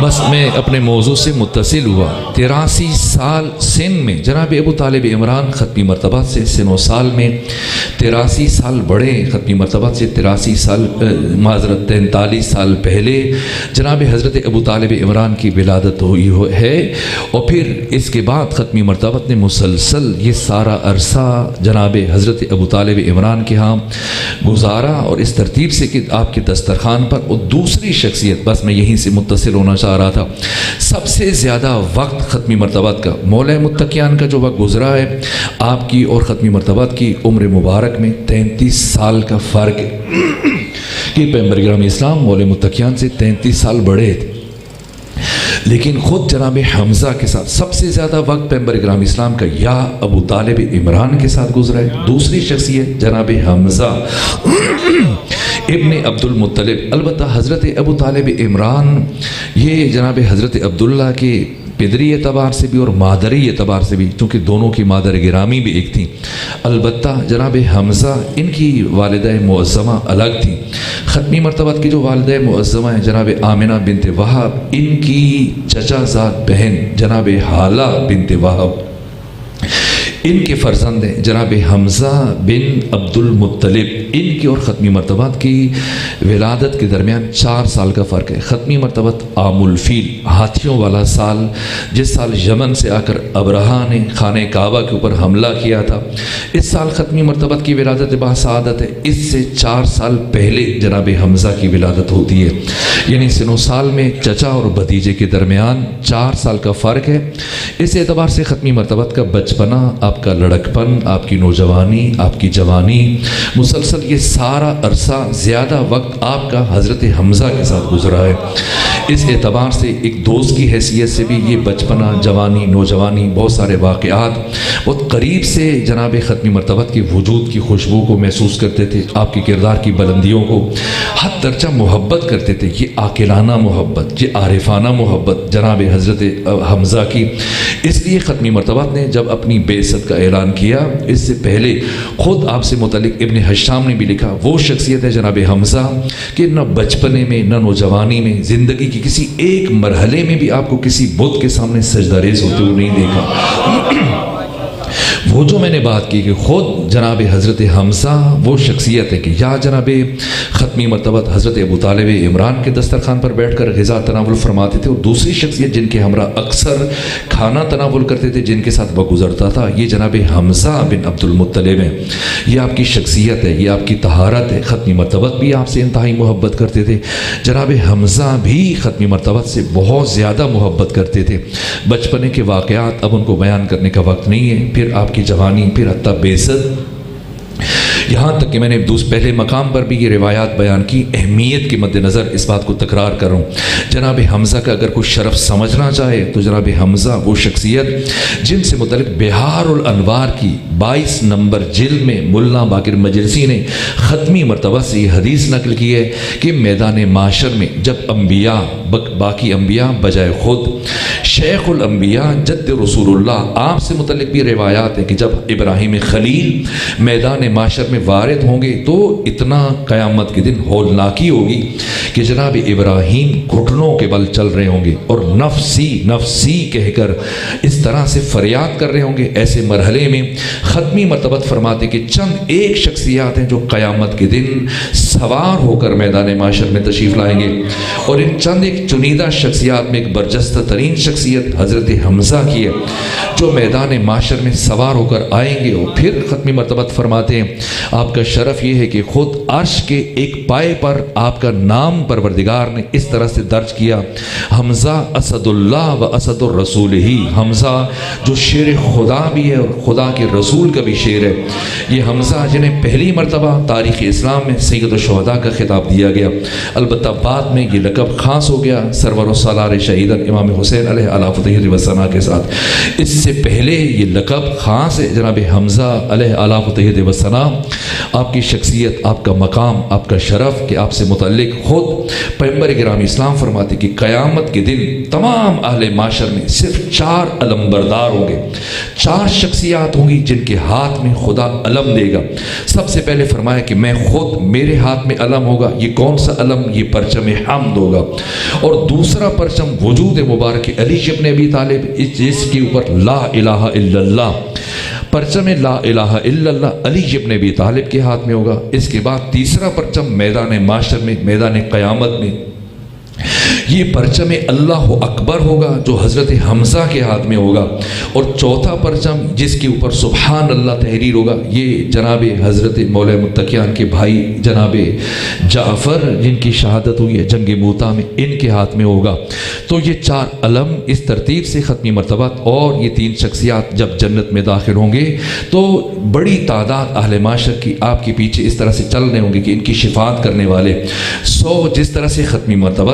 بس میں اپنے موضوع سے متصل ہوا۔ 83 سال سن میں جناب ابو طالب عمران ختمی مرتبہ سے سن و سال میں 83 سال بڑے، ختمی مرتبہ سے 83 سال معذرت 43 سال پہلے جناب حضرت ابو طالب عمران کی ولادت ہوئی ہے، اور پھر اس کے بعد ختمی مرتبہ نے مسلسل یہ سارا عرصہ جناب حضرت ابو طالب عمران کے ہاں گزارا، اور اس ترتیب سے کہ آپ کے دسترخوان پر۔ اور دوسری شخصیت، بس میں یہیں سے متصل ہونا چاہ رہا تھا، سب سے زیادہ وقت ختمی مرتبہ کا، مولا متقیان کا جو وقت گزرا ہے آپ کی اور ختمی مرتبہ کی عمر مبارک میں 33 سال کا فرق ہے کہ پیغمبر گرامی اسلام مولا متقیان سے 33 سال بڑے تھے، لیکن خود جناب حمزہ کے ساتھ سب سے زیادہ وقت پیغمبر گرامی اسلام کا یا ابو طالب عمران کے ساتھ گزرا ہے۔ دوسری شخصیت جناب حمزہ ابن عبد المطلب، البتہ حضرت ابو طالب عمران یہ جناب حضرت عبداللہ کے پدری اعتبار سے بھی اور مادری اعتبار سے بھی، چونکہ دونوں کی مادر گرامی بھی ایک تھیں۔ البتہ جناب حمزہ ان کی والدہ معظمہ الگ تھیں۔ ختمی مرتبہ کی جو والدہ معظمہ ہیں جناب آمنہ بنت وہب، ان کی چچا زاد بہن جناب حالہ بنت وہب، ان کے فرزند ہیں جناب حمزہ بن عبد المطلب۔ ان کی اور ختمی مرتبات کی ولادت کے درمیان 4 سال کا فرق ہے۔ ختمی مرتبت عام الفیل، ہاتھیوں والا سال، جس سال یمن سے آ کر ابرہہ نے خانہ کعبہ کے اوپر حملہ کیا تھا، اس سال ختمی مرتبت کی ولادت باسعادت ہے۔ اس سے 4 سال پہلے جناب حمزہ کی ولادت ہوتی ہے، یعنی سن و سال میں چچا اور بھتیجے کے درمیان 4 سال کا فرق ہے۔ اس اعتبار سے ختمی مرتبت کا بچپنا، آپ کا لڑکپن، آپ کی نوجوانی، آپ کی جوانی، مسلسل یہ سارا عرصہ زیادہ وقت آپ کا حضرت حمزہ کے ساتھ گزرا ہے۔ اس اعتبار سے ایک دوست کی حیثیت سے بھی یہ بچپنا، جوانی، نوجوانی، بہت سارے واقعات بہت قریب سے جناب ختمی مرتبت کے وجود کی خوشبو کو محسوس کرتے تھے، آپ کے کردار کی بلندیوں کو حد درجہ محبت کرتے تھے۔ یہ عاقلانہ محبت، یہ عارفانہ محبت جناب حضرت حمزہ کی۔ اس لیے ختمی مرتبت نے جب اپنی بعثت کا اعلان کیا، اس سے پہلے خود آپ سے متعلق ابن حشام نے بھی لکھا، وہ شخصیت ہے جناب حمزہ کہ نہ بچپنے میں نہ نوجوانی میں، زندگی کی کسی ایک مرحلے میں بھی آپ کو کسی بت کے سامنے سجدہ ریز ہوتے ہوئے نہیں دیکھا۔ وہ جو میں نے بات کی کہ خود جناب حضرت حمزہ وہ شخصیت ہے کہ یا جناب ختمی مرتبت حضرت ابو طالب عمران کے دسترخوان پر بیٹھ کر غذا تناول فرماتے تھے، اور دوسری شخصیت جن کے ہمراہ اکثر کھانا تناول کرتے تھے، جن کے ساتھ وہ گزرتا تھا، یہ جناب حمزہ بن عبد المطلب ہیں۔ یہ آپ کی شخصیت ہے، یہ آپ کی طہارت ہے۔ ختمی مرتبت بھی آپ سے انتہائی محبت کرتے تھے، جناب حمزہ بھی ختمی مرتبت سے بہت زیادہ محبت کرتے تھے۔ بچپنے کے واقعات اب ان کو بیان کرنے کا وقت نہیں ہے، پھر آپ کی جوانی، پھر حتیٰ بعثت، یہاں تک کہ میں نے پہلے مقام پر بھی یہ روایات بیان کی۔ اہمیت کے مد نظر اس بات کو تکرار کروں، جناب حمزہ کا اگر کوئی شرف سمجھنا چاہے تو جناب حمزہ وہ شخصیت جن سے متعلق بہار الانوار کی 22 نمبر جلد میں ملا باقر مجلسی نے ختمی مرتبہ سے یہ حدیث نقل کی ہے کہ میدان معاشر میں جب انبیاء، باقی انبیاء بجائے خود شیخ الانبیاء جد رسول اللہ، آپ سے متعلق بھی روایات ہیں کہ جب ابراہیم خلیل میدان معاشر میں وارد ہوں گے تو اتنا قیامت کے دن ہولناکی ہوگی کہ جناب ابراہیم گھٹنوں کے بل چل رہے ہوں گے اور نفسی نفسی کہہ کر اس طرح سے فریاد کر رہے ہوں گے۔ ایسے مرحلے میں ختمی مرتبت فرماتے کہ چند ایک شخصیات ہیں جو قیامت کے دن سوار ہو کر میدان معاشر میں تشریف لائیں گے، اور ان چند ایک چنیدہ شخصیات میں ایک برجستہ ترین شخصیت حضرت حمزہ کی ہے جو میدان معاشر میں سوار ہو کر آئیں گے۔ اور پھر ختمی مرتبت فرماتے ہیں آپ کا شرف یہ ہے کہ خود عرش کے ایک پائے پر آپ کا نام پروردگار نے اس طرح سے درج کیا، حمزہ اسد اللہ و اسد الرسول ہی، حمزہ جو شیر خدا بھی ہے اور خدا کے رسول کا بھی شیر ہے۔ یہ حمزہ جنہیں پہلی مرتبہ تاریخ اسلام میں سید الشہداء کا خطاب دیا گیا، البتہ بعد میں یہ لقب خاص ہو گیا سرور السالار شہیدن امام حسین علیہ الافطہ وسنا کے ساتھ۔ اس سے پہلے یہ لقب خاص ہے جناب حمزہ علیہ الافطہ وسنا۔ آپ کی شخصیت، آپ کا مقام، آپ کا شرف کہ آپ سے متعلق خود پیغمبر گرامی اسلام فرماتے کہ قیامت کے دن تمام اہل معاشر میں صرف 4 علمبردار ہوں گے، 4 شخصیات ہوں گی جن کے ہاتھ میں خدا علم دے گا۔ سب سے پہلے فرمایا کہ میں خود، میرے ہاتھ میں علم ہوگا۔ یہ کون سا علم؟ یہ پرچم حمد ہوگا۔ اور دوسرا پرچم وجود مبارک علی ابن ابی طالب، جس کے اوپر لا الہ الا اللہ، پرچم لا الہ الا اللہ علی ابن ابی طالب کے ہاتھ میں ہوگا۔ اس کے بعد تیسرا پرچم میدان معاشر میں، میدان قیامت میں یہ پرچم اللہ اکبر ہوگا جو حضرت حمزہ کے ہاتھ میں ہوگا۔ اور چوتھا پرچم جس کے اوپر سبحان اللہ تحریر ہوگا، یہ جناب حضرت مولا متقیان کے بھائی جناب جعفر جن کی شہادت ہوئی ہے جنگ موتا میں، ان کے ہاتھ میں ہوگا۔ تو یہ 4 علم اس ترتیب سے ختمی مرتبہ، اور یہ 3 شخصیات جب جنت میں داخل ہوں گے تو بڑی تعداد اہل معاشر کی آپ کے پیچھے اس طرح سے چل رہے ہوں گے کہ ان کی شفاعت کرنے والے 100 جس طرح سے ختمی مرتبہ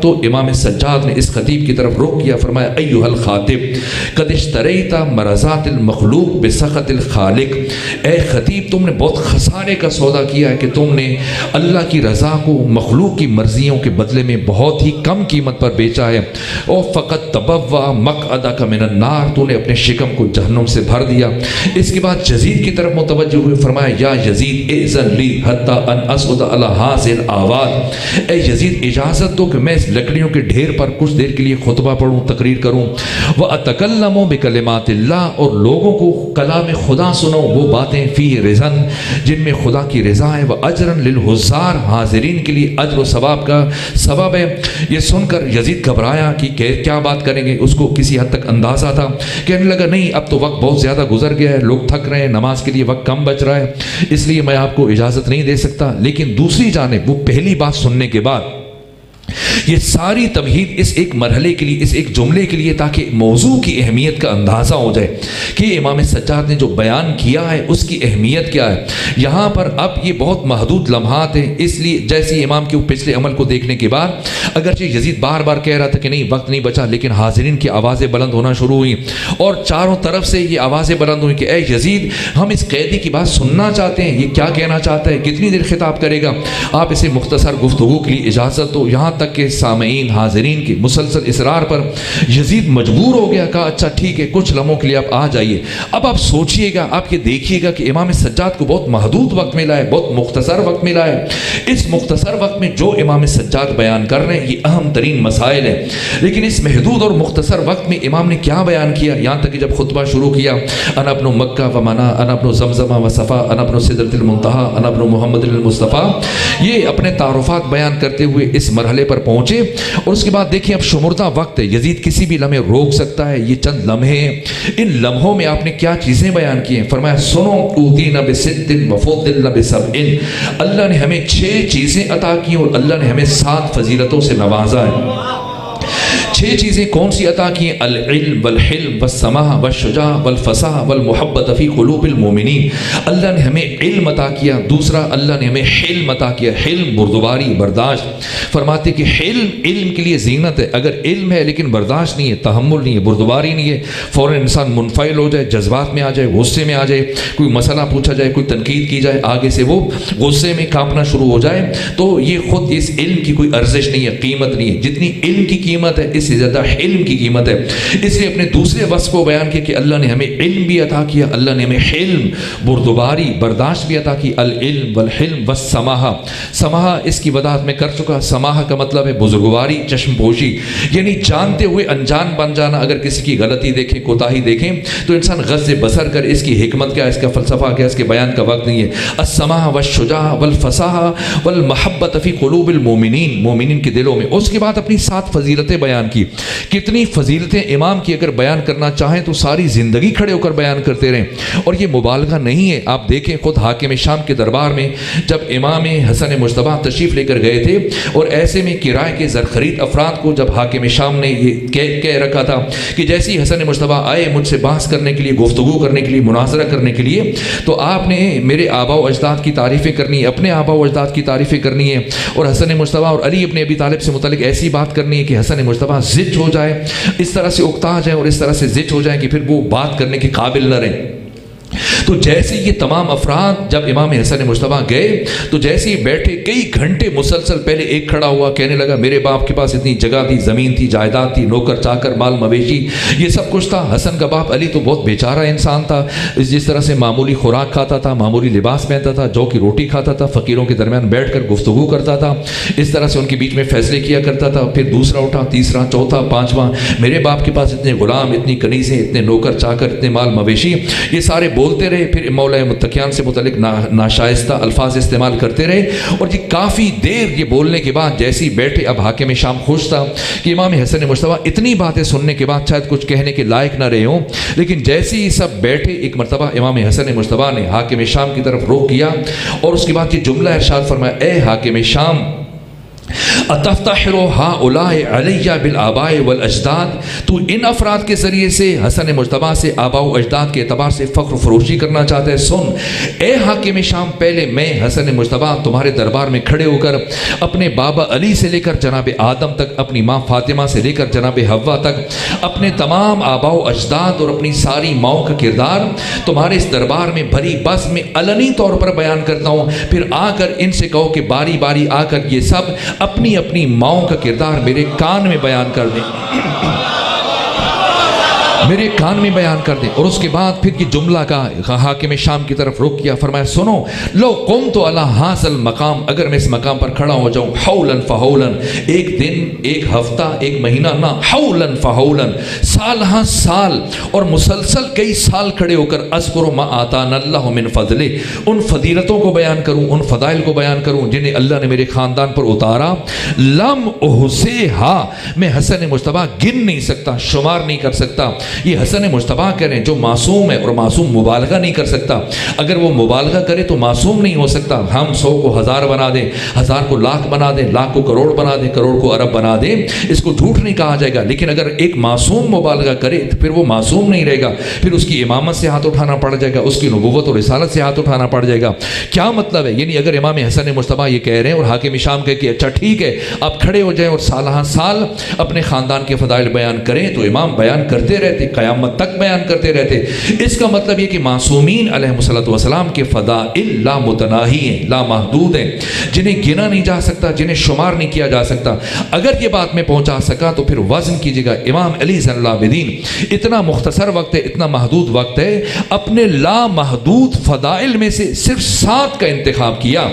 تو امام سجاد نے اس خطیب کی طرف رخ کیا، فرمایا ایھا الخاطب قد اشتریت مرضات المخلوق بسخط الخالق، اے خطیب تم نے بہت خسارے کا سودا کیا ہے کہ تم نے اللہ کی رضا کو مخلوق کی مرضیوں کے بدلے میں بہت ہی کم قیمت پر بیچا ہے۔ او فقط تبوا مقعدک من النار، تو نے اپنے شکم کو جہنم سے بھر دیا۔ اس کے بعد یزید کی طرف متوجہ ہوئے، فرمایا یا یزید اذن لی حتی ان اسعد علی ھذہ الاعواد، اے یزید اجازت دو کہ میں اس لکڑیوں کے ڈھیر پر کچھ دیر کے لیے خطبہ پڑھوں، تقریر کروں، واتکلم بکلمات اللہ، اور لوگوں کو کلام خدا سنوں، وہ باتیں فی رضن جن میں خدا کی رضا ہے، واجرا للحضار، حاضرین کے لیے اجر و ثواب کا سبب ہے۔ یہ سن کر یزید گھبرایا کہ کیا بات کریں گے، اس کو کسی حد تک اندازہ تھا، کہنے لگا نہیں اب تو وقت بہت زیادہ گزر گیا ہے، لوگ تھک رہے ہیں، نماز کے لیے وقت کم بچ رہا ہے، اس لیے میں آپ کو اجازت نہیں دے سکتا۔ لیکن دوسری جانب وہ پہلی بات سننے کے بعد یہ ساری تمہید اس ایک مرحلے کے لیے، اس ایک جملے کے لیے، تاکہ موضوع کی اہمیت کا اندازہ ہو جائے کہ امام سجاد نے جو بیان کیا ہے اس کی اہمیت کیا ہے۔ یہاں پر اب یہ بہت محدود لمحات ہیں، اس لیے جیسے امام کے پچھلے عمل کو دیکھنے کے بعد اگرچہ یزید بار بار کہہ رہا تھا کہ نہیں وقت نہیں بچا، لیکن حاضرین کی آوازیں بلند ہونا شروع ہوئیں اور چاروں طرف سے یہ آوازیں بلند ہوئیں کہ اے یزید ہم اس قیدی کی بات سننا چاہتے ہیں، یہ کیا کہنا چاہتا ہے، کتنی دیر خطاب کرے گا، آپ اسے مختصر گفتگو کے لیے اجازت دو۔ یہاں تک کہ سامعین حاضرین کی مسلسل اصرار پر یزید مجبور ہو گیا، کہا اچھا ٹھیک ہے کچھ لمحوں کے لیے آپ آ جائیے۔ اب آپ سوچئے گا، آپ یہ دیکھیے گا کہ امام سجاد کو بہت محدود وقت ملا ہے، بہت مختصر وقت ملا ہے۔ اس مختصر وقت میں جو امام سجاد بیان کر رہے ہیں یہ اہم ترین مسائل ہیں، لیکن اس محدود اور مختصر وقت میں امام نے کیا بیان کیا، یہاں تک کہ جب خطبہ شروع کیا انا ابن مکہ و منا انا ابن زمزم و صفا انا ابن سدرۃ المنتہی انا ابن محمد المصطفیٰ، یہ اپنے تعارفات بیان کرتے ہوئے اس مرحلے پر پہنچے۔ اور اس کے بعد دیکھیں اب شمردہ وقت ہے، یزید کسی بھی لمحے روک سکتا ہے، یہ چند لمحے ہیں، ان لمحوں میں آپ نے کیا چیزیں بیان کی ہیں۔ فرمایا سنو اوتینا بست وفضلنا بسبع، اللہ نے ہمیں 6 چیزیں عطا کی اور اللہ نے ہمیں 7 فضیلتوں سے نوازا ہے۔ 6 چیزیں کون سی عطا کی ہیں؟ العلم والحلم والسماح والشجاع والفصاح والمحبت فی قلوب المؤمنین، اللہ نے ہمیں علم عطا کیا، دوسرا اللہ نے ہمیں حلم عطا کیا، حلم بردباری برداشت، فرماتے کہ حلم علم کے لیے زینت ہے، اگر علم ہے لیکن برداشت نہیں ہے، تحمل نہیں ہے، بردباری نہیں ہے، فوراً انسان منفعل ہو جائے، جذبات میں آ جائے، غصے میں آ جائے، کوئی مسئلہ پوچھا جائے، کوئی تنقید کی جائے، آگے سے وہ غصے میں کانپنا شروع ہو جائے، تو یہ خود اس علم کی کوئی ارزش نہیں ہے، قیمت نہیں ہے، جتنی علم کی قیمت ہے اس سے زیادہ علم کی قیمت ہے۔ اس لیے اپنے دوسرے وصف کو بیان کیا کہ اللہ نے ہمیں علم بھی عطا کیا، اللہ نے ہمیں حلم بردباری برداشت بھی عطا کی، العلم والحلم والسماح، سماح اس کی وضاحت میں کر چکا، سماح کا مطلب ہے بزرگواری، چشم پوشی، یعنی جانتے ہوئے انجان بن جانا، اگر کسی کی غلطی دیکھیں کوتاہی دیکھیں تو انسان غض بصر کر اس کی حکمت کیا، اس کا فلسفہ کیا، اس کے بیان کا وقت نہیں ہے۔ السماح والشجاع والفصاح والمحبت فی قلوب المؤمنین، مومنین کے دلوں میں۔ اس کے بعد اپنی 7 فضیلتیں بیان کی، کتنی فضیلتیں امام کی اگر بیان کرنا چاہیں تو ساری زندگی کھڑے ہو کر بیان کرتے رہیں، اور یہ مبالغہ نہیں ہے۔ آپ دیکھیں خود حاکم شام کے دربار میں جب امام حسن مجتبیٰ تشریف لے کر گئے تھے اور ایسے میں کرائے کے زرخرید افراد کو جب حاکم شام نے یہ کہہ رکھا تھا کہ جیسے ہی حسن مجتبیٰ آئے مجھ سے بحث کرنے کے لیے، گفتگو کرنے کے لیے، مناظرہ کرنے کے لیے، تو آپ نے میرے آباء و اجداد کی تعریفیں کرنی ہے، اپنے آباء و اجداد کی تعریفیں کرنی ہے، اور حسن مجتبیٰ اور علی ابن ابی طالب سے متعلق ایسی بات کرنی ہے کہ حسن مجتبیٰ زج ہو جائے، اس طرح سے اکتا جائیں اور اس طرح سے زج ہو جائیں کہ پھر وہ بات کرنے کے قابل نہ رہیں۔ تو جیسے یہ تمام افراد جب امام حسن مجتبیٰ گئے تو جیسے ہی بیٹھے کئی گھنٹے مسلسل، پہلے ایک کھڑا ہوا کہنے لگا میرے باپ کے پاس اتنی جگہ تھی، زمین تھی، جائیداد تھی، نوکر چاکر، مال مویشی، یہ سب کچھ تھا۔ حسن کا باپ علی تو بہت بیچارہ انسان تھا، جس طرح سے معمولی خوراک کھاتا تھا، معمولی لباس پہنتا تھا، جو کی روٹی کھاتا تھا، فقیروں کے درمیان بیٹھ کر گفتگو کرتا تھا، اس طرح سے ان کے بیچ میں فیصلے کیا کرتا تھا، پھر دوسرا اٹھا، تیسرا، چوتھا، پانچواں، میرے باپ کے پاس اتنے غلام، اتنی کنیزیں، اتنے نوکر چاکر، اتنے مال مویشی، یہ سارے بولتے رہے، پھر مولا متقیان سے متعلق ناشائستہ الفاظ استعمال کرتے رہے، اور یہ کافی دیر یہ بولنے کے بعد جیسے ہی بیٹھے، اب حاکم شام خوش تھا کہ امام حسن مجتبیٰ اتنی باتیں سننے کے بعد شاید کچھ کہنے کے لائق نہ رہے ہوں، لیکن جیسے ہی سب بیٹھے ایک مرتبہ امام حسن مجتبیٰ نے حاکم شام کی طرف رخ کیا اور اس کے بعد یہ جملہ ارشاد فرمایا، اے حاکم شام اتفتخر ہؤلاء علی بالآباء والاجداد، تو ان افراد کے ذریعے سے حسن مجتبیٰ سے آباء و اجداد کے اعتبار سے فخر و فروشی کرنا چاہتے ہیں؟ سن اے حاکم شام، پہلے میں حسن مجتبیٰ تمہارے دربار میں کھڑے ہو کر اپنے بابا علی سے لے کر جناب آدم تک، اپنی ماں فاطمہ سے لے کر جناب حوا تک، اپنے تمام آباء و اجداد اور اپنی ساری ماؤں کا کردار تمہارے اس دربار میں بھری بس میں علنی طور پر بیان کرتا ہوں۔ پھر آ کر ان سے کہو کہ باری باری آ کر یہ سب اپنی اپنی ماؤں کا کردار میرے کان میں بیان کر دیں، میرے کان میں بیان کر دیں۔ اور اس کے بعد پھر یہ جملہ کا حاکم شام کی طرف رخ کیا، فرمایا سنو، لو قمت علی ھذا المقام، اگر میں اس مقام پر کھڑا ہو جاؤں، حولا فحولا، ایک دن، ایک ہفتہ، ایک مہینہ نہ، حولا فحولا، سال ہاں سال، اور مسلسل کئی سال کھڑے ہو کر اذکر ما آتانا اللہ من فضلہ، ان فضیلتوں کو بیان کروں، ان فضائل کو بیان کروں جنہیں اللہ نے میرے خاندان پر اتارا، لم احصیھا، میں حسن مجتبیٰ گن نہیں سکتا، شمار نہیں کر سکتا۔ یہ حسن مجتبیٰ کہہ رہے ہیں جو معصوم ہے، اور معصوم مبالغہ نہیں کر سکتا، اگر وہ مبالغہ کرے تو معصوم نہیں ہو سکتا۔ ہم 100 کو 1000 بنا دیں، 1000 کو لاکھ بنا دیں، لاکھ کو کروڑ بنا دیں، کروڑ کو ارب بنا دیں، اس کو جھوٹ نہیں کہا جائے گا۔ لیکن اگر ایک معصوم مبالغہ کرے تو پھر وہ معصوم نہیں رہے گا، پھر اس کی امامت سے ہاتھ اٹھانا پڑ جائے گا، اس کی نبوت اور رسالت سے ہاتھ اٹھانا پڑ جائے گا۔ کیا مطلب ہے؟ یعنی اگر امام حسن مجتبیٰ یہ کہہ رہے ہیں اور حاکم شام کہے کہ اچھا ٹھیک ہے آپ کھڑے ہو جائیں اور سالہ سال اپنے خاندان کے فضائل بیان کریں، تو امام بیان کرتے رہتے، قیامت تک بیان کرتے رہتے۔ اس کا مطلب یہ کہ معصومین علیہ السلام کے فضائل لا متناہی ہیں، لا محدود ہیں، جنہیں گنا نہیں جا سکتا، جنہیں شمار نہیں کیا جا سکتا۔ اگر یہ بات میں پہنچا سکا تو پھر وزن کیجیے گا، امام علی زین العابدین اتنا مختصر وقت ہے، اتنا محدود وقت ہے، اپنے لا محدود فضائل میں سے صرف 7 کا انتخاب کیا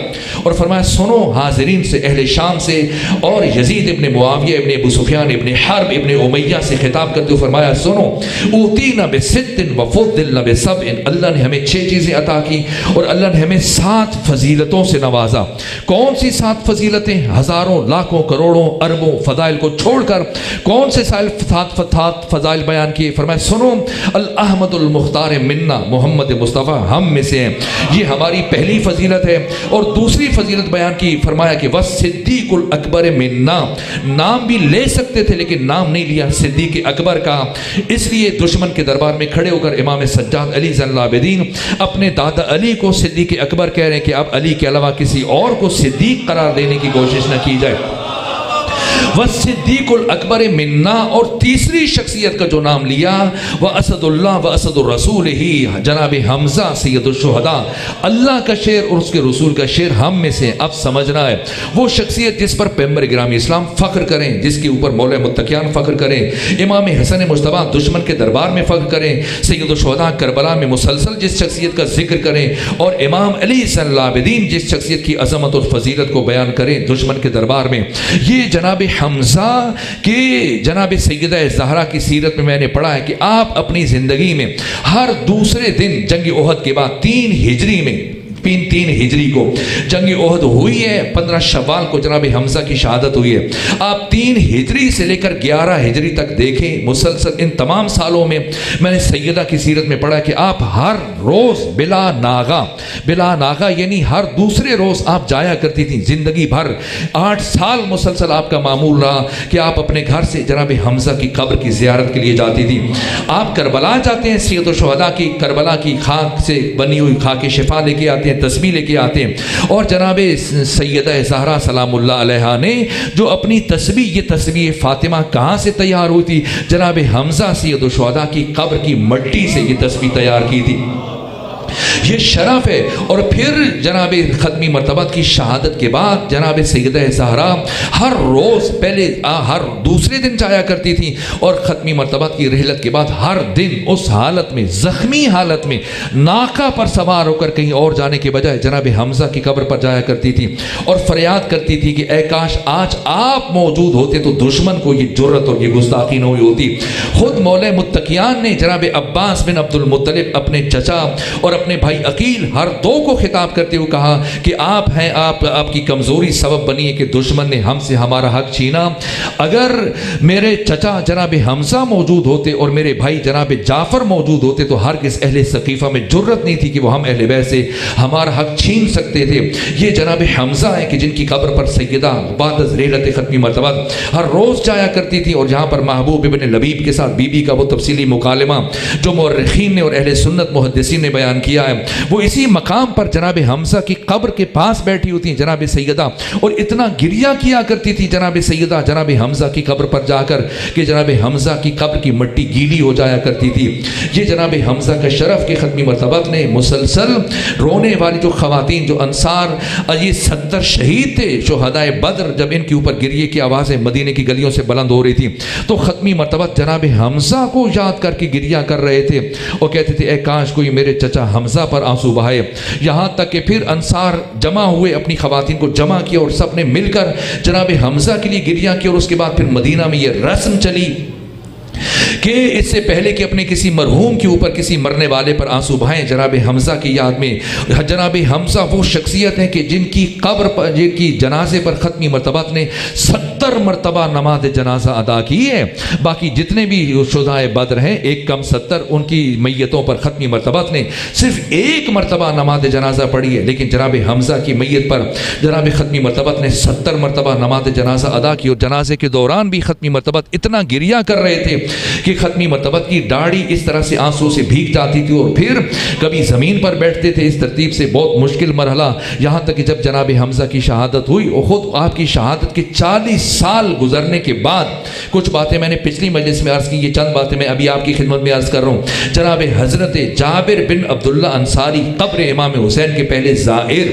اور فرمایا سنو حاضرین سے، اہل شام سے اور یزید ابن معاویہ ابن ابو سفیان ابن حرب ابن امیہ سے خطاب کرتے ہوئے فرمایا سنو، اوتینا بست وفضلنا بسبع، اللہ نے ہمیں 6 چیزیں عطا کی اور اللہ نے ہمیں 7 فضیلتوں سے نوازا۔ کون سی 7 فضیلتیں؟ ہزاروں، لاکھوں، کروڑوں، اربوں فضائل کو چھوڑ کر کون سے 7 فضائل بیان کیے؟ فرمایا سنو، الاحمد المختار منا، محمد مصطفیٰ ہم میں سے ہیں، یہ ہماری پہلی فضیلت ہے۔ اور دوسری فضیلت بیان کی، فرمایا کہ والصدیق الاکبر منا، نام بھی لے سکتے تھے لیکن نام نہیں لیا صدیق اکبر کا، اس لیے دشمن کے دربار میں کھڑے ہو کر امام سجاد علی زین العابدین اپنے دادا علی کو صدیق اکبر کہہ رہے ہیں کہ اب علی کے علاوہ کسی اور کو صدیق قرار دینے کی کوشش نہ کی جائے۔ والصدیق الاکبر منا، اور تیسری شخصیت کا جو نام لیا، واسد اللہ واسد الرسول ہی، جناب حمزہ سید الشہداء، اللہ کا شیر اور اس کے رسول کا شیر ہم میں سے۔ اب سمجھنا ہے وہ شخصیت جس پر پیغمبر گرامی اسلام فخر کریں، جس کے اوپر مولا متقیان فخر کریں، امام حسن مجتبیٰ دشمن کے دربار میں فخر کریں، سید الشہداء کربلا میں مسلسل جس شخصیت کا ذکر کریں، اور امام علی زین العابدین جس شخصیت کی عظمت اور فضیلت کو بیان کریں دشمن کے دربار میں۔ یہ جناب حمزہ کے جناب سیدہ زہرا کی سیرت میں نے پڑھا ہے کہ آپ اپنی زندگی میں ہر دوسرے دن جنگ احد کے بعد 3 ہجری میں 3 ہجری کو جنگ احد ہوئی ہے، 15 شوال کو جناب حمزہ کی شہادت ہوئی ہے۔ آپ 3 ہجری سے لے کر 11 ہجری تک دیکھیں، مسلسل ان تمام سالوں میں میں نے سیدہ کی سیرت میں پڑھا کہ آپ ہر روز بلا ناغا یعنی ہر دوسرے روز آپ جایا کرتی تھیں، زندگی بھر 8 سال مسلسل آپ کا معمول رہا کہ آپ اپنے گھر سے جناب حمزہ کی قبر کی زیارت کے لیے جاتی تھی۔ آپ کربلا جاتے ہیں، سید الشہداء کی کربلا کی خاک سے بنی ہوئی خاک شفا لے کے آتے ہیں، تسبیح لے کے آتے ہیں، اور جناب سیدہ زہرا سلام اللہ علیہا نے جو اپنی تسبیح، یہ تسبیح فاطمہ کہاں سے تیار ہوئی تھی؟ جناب حمزہ سید الشہداء کی قبر کی مٹی سے یہ تسبیح تیار کی تھی۔ یہ شرف ہے۔ اور پھر جناب ختمی مرتبہ کی شہادت کے بعد جناب سیدہ زہرا ہر روز پہلے ہر دوسرے دن جایا کرتی تھی، اور ختمی مرتبہ کی رحلت کے بعد ہر دن اس حالت میں، زخمی حالت میں، ناقہ پر سوار ہو کر کہیں اور جانے کے بجائے جناب حمزہ کی قبر پر جایا کرتی تھی اور فریاد کرتی تھی کہ اے کاش آج آپ موجود ہوتے تو دشمن کو یہ جرت اور یہ گستاخی نہ ہوئی ہوتی۔ خود مولا متقیان نے جناب عباس بن عبد المطلب اپنے چچا اور اپنے بھائی بھائی عقیل، ہر دو کو خطاب کرتے ہوئے کہا کہ آپ ہیں، آپ کی کمزوری سبب بنی ہے کہ دشمن نے ہم سے ہمارا حق چھینا۔ اگر میرے چچا جناب حمزہ موجود ہوتے اور میرے بھائی جناب جعفر موجود ہوتے تو ہرگز اہل ثقیفہ میں جرت نہیں تھی کہ وہ ہم اہل بیت سے ہمارا حق چھین سکتے تھے۔ یہ جناب حمزہ ہیں کہ جن کی قبر پر سیدہ بعد از ریلت ختمی مرتبہ ہر روز جایا کرتی تھی، اور جہاں پر محبوب ابن لبیب کے ساتھ بی بی کا وہ تفصیلی مکالمہ جو مورخین نے اور اہل سنت محدثین نے بیان کیا ہے، وہ اسی مقام پر جناب حمزہ کی قبر کے پاس بیٹھی ہوتی ہیں جناب سیدہ، اور اتنا گریہ کیا کرتی تھی جناب سیدہ جناب حمزہ کی قبر پر جا کر کہ جناب حمزہ کی قبر کی مٹی گیلی ہو جایا کرتی تھی۔ یہ جناب حمزہ کا شرف کے ختمی مرتبہ نے مسلسل رونے والی جو خواتین، جو انصار، یہ 70 شہید تھے شہدائے بدر، جب ان کے اوپر گریے کی آوازیں مدینے کی گلیوں سے بلند ہو رہی تھی تو ختمی مرتبہ جناب حمزہ کو یاد کر کے گریہ کر رہے تھے اور کہتے تھے اے کاش کوئی میرے چچا حمزہ پر آنسو بہائے۔ یہاں تک کہ پھر انصار جمع ہوئے، اپنی خواتین کو جمع کیا اور سب نے مل کر جناب حمزہ کے لیے گریہ کیا، اور اس کے بعد پھر مدینہ میں یہ رسم چلی کہ اس سے پہلے کہ اپنے کسی مرحوم کے اوپر کسی مرنے والے پر آنسو بہائیں، جناب حمزہ کی یاد میں۔ جناب حمزہ وہ شخصیت ہیں کہ جن کی قبر پر، جن کی جنازے پر ختمی مرتبہ نے 70 مرتبہ نماز جنازہ ادا کی ہے۔ باقی جتنے بھی شہدائے بدر ہیں ایک کم 70، ان کی میتوں پر ختمی مرتبہ نے صرف ایک مرتبہ نماز جنازہ پڑھی ہے، لیکن جناب حمزہ کی میت پر جناب ختمی مرتبہ نے 70 مرتبہ نماز جنازہ ادا کی، اور جنازے کے دوران بھی ختمی مرتبہ اتنا گریہ کر رہے تھے کہ ختمی مرتبہ کی داڑھی اس طرح سے آنسو سے بھیگ جاتی تھی، اور پھر کبھی زمین پر بیٹھتے تھے۔ اس ترتیب سے بہت مشکل مرحلہ، یہاں تک کہ جب جناب حمزہ کی شہادت ہوئی اور خود آپ کی شہادت کے 40 سال گزرنے کے بعد، کچھ باتیں میں نے پچھلی مجلس میں عرض کی، یہ چند باتیں میں ابھی آپ کی خدمت میں عرض کر رہا ہوں۔ جناب حضرت جابر بن عبداللہ انصاری قبر امام حسین کے پہلے زائر،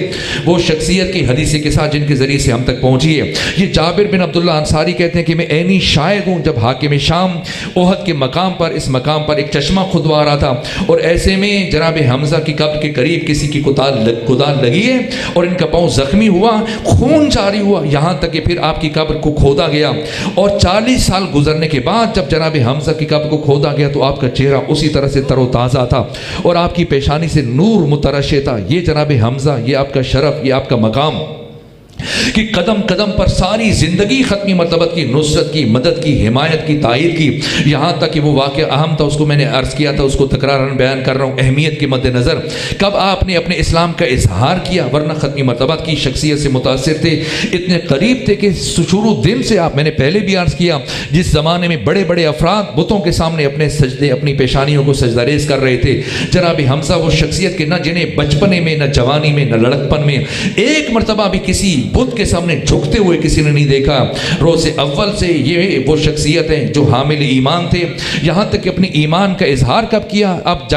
وہ شخصیت کی حدیث کے ساتھ جن کے ذریعے سے ہم تک پہنچی ہے، یہ جابر بن عبداللہ انصاری کہتے ہیں کہ میں عینی شاہد ہوں جب حاکم شام احد کے مقام پر، اس مقام پر ایک چشمہ کھدوا رہا تھا، اور ایسے میں جناب حمزہ کی قبر کے قریب کسی کی کدال لگی ہے اور ان کا پاؤں زخمی ہوا، خون جاری ہوا، یہاں تک کہ پھر آپ کی قبر کو کھودا گیا، اور 40 سال گزرنے کے بعد جب جناب حمزہ کی قبر کو کھودا گیا تو آپ کا چہرہ اسی طرح سے تر و تازہ تھا اور آپ کی پیشانی سے نور مترشح تھا۔ یہ جناب حمزہ، یہ آپ کا شرف، یہ آپ کا مقام کہ قدم قدم پر ساری زندگی ختمی مرتبہ کی نصرت کی، مدد کی، حمایت کی، تائید کی، یہاں تک کہ وہ واقعہ اہم تھا، اس کو میں نے عرض کیا تھا، اس کو تکرارن بیان کر رہا ہوں اہمیت کے مد نظر۔ کب آپ نے اپنے اسلام کا اظہار کیا، ورنہ ختمی مرتبہ کی شخصیت سے متاثر تھے، اتنے قریب تھے کہ شروع دن سے آپ، میں نے پہلے بھی عرض کیا، جس زمانے میں بڑے بڑے افراد بتوں کے سامنے اپنے سجدے، اپنی پیشانیوں کو سجدہ ریز کر رہے تھے، جناب حمزہ وہ شخصیت کہ نہ جنہیں بچپنے میں، نہ جوانی میں، نہ لڑکپن میں ایک مرتبہ بھی کسی بت کے سامنے جھکتے ہوئے کسی نے نہیں دیکھا۔ روز اول سے یہ وہ شخصیت ہیں جو حامل ایمان تھے، یہاں تک کہ اپنے ایمان کا اظہار کب کیا، آپ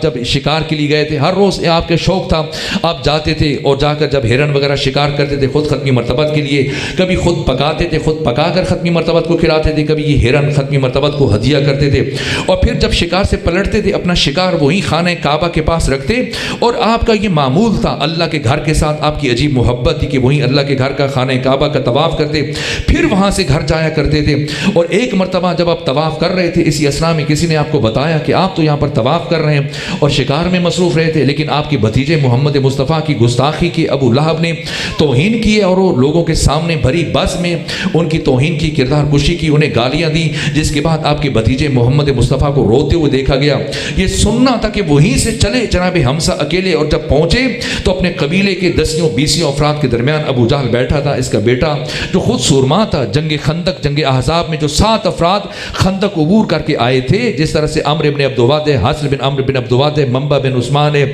جب شکار کے لیے گئے تھے، ہر روز آپ کا شوق تھا، آپ جاتے تھے اور جا کر جب ہرن وغیرہ شکار کرتے تھے خود ختمی مرتبہ کے لیے، کبھی خود پکاتے تھے، خود پکا کر ختمی مرتبہ کو کھلاتے تھے، کبھی یہ ہرن ختمی مرتبہ کو ہدیہ کرتے تھے، اور پھر جب شکار سے پلٹتے تھے اپنا شکار وہی خانہ کعبہ کے پاس رکھتے، اور آپ کا یہ معمول تھا، اللہ کے گھر کے ساتھ آپ کی عجیب محبت تھی کہ وہی اللہ کے گھر کا خانہ کعبہ کا طواف کرتے، پھر وہاں سے گھر جایا کرتے تھے۔ اور ایک مرتبہ جب آپ طواف کر رہے تھے، اسی اسنا میں کسی نے آپ کو بتایا کہ آپ تو یہاں پر طواف کر رہے ہیں اور شکار میں مصروف رہے تھے، لیکن آپ کے بھتیجے محمد مصطفیٰ کی گستاخی کی، ابو لہب نے توہین کی اور وہ لوگوں کے سامنے بھری بس میں ان کی توہین کی، کردار کشی کی، انہیں گالیاں دی، جس کے بعد آپ کے بھتیجے محمد مصطفیٰ کو روتے ہوئے دیکھا گیا۔ یہ سننا تھا کہ وہیں سے چلے جناب حمزہ اکیلے، اور جب پہنچے تو اپنے قبیلے کے 10-20 افراد کے درمیان ابو جہل بیٹھا تھا، اس کا بیٹا جو خود سورما تھا، جنگ خندق، جنگ احزاب میں جو 7 افراد خندق عبور کر کے آئے تھے، جس طرح سے عمرو بن عبد الواد ہے، حاصل بن عمرو بن عبد الواد ہے، منبع بن عثمان ہے،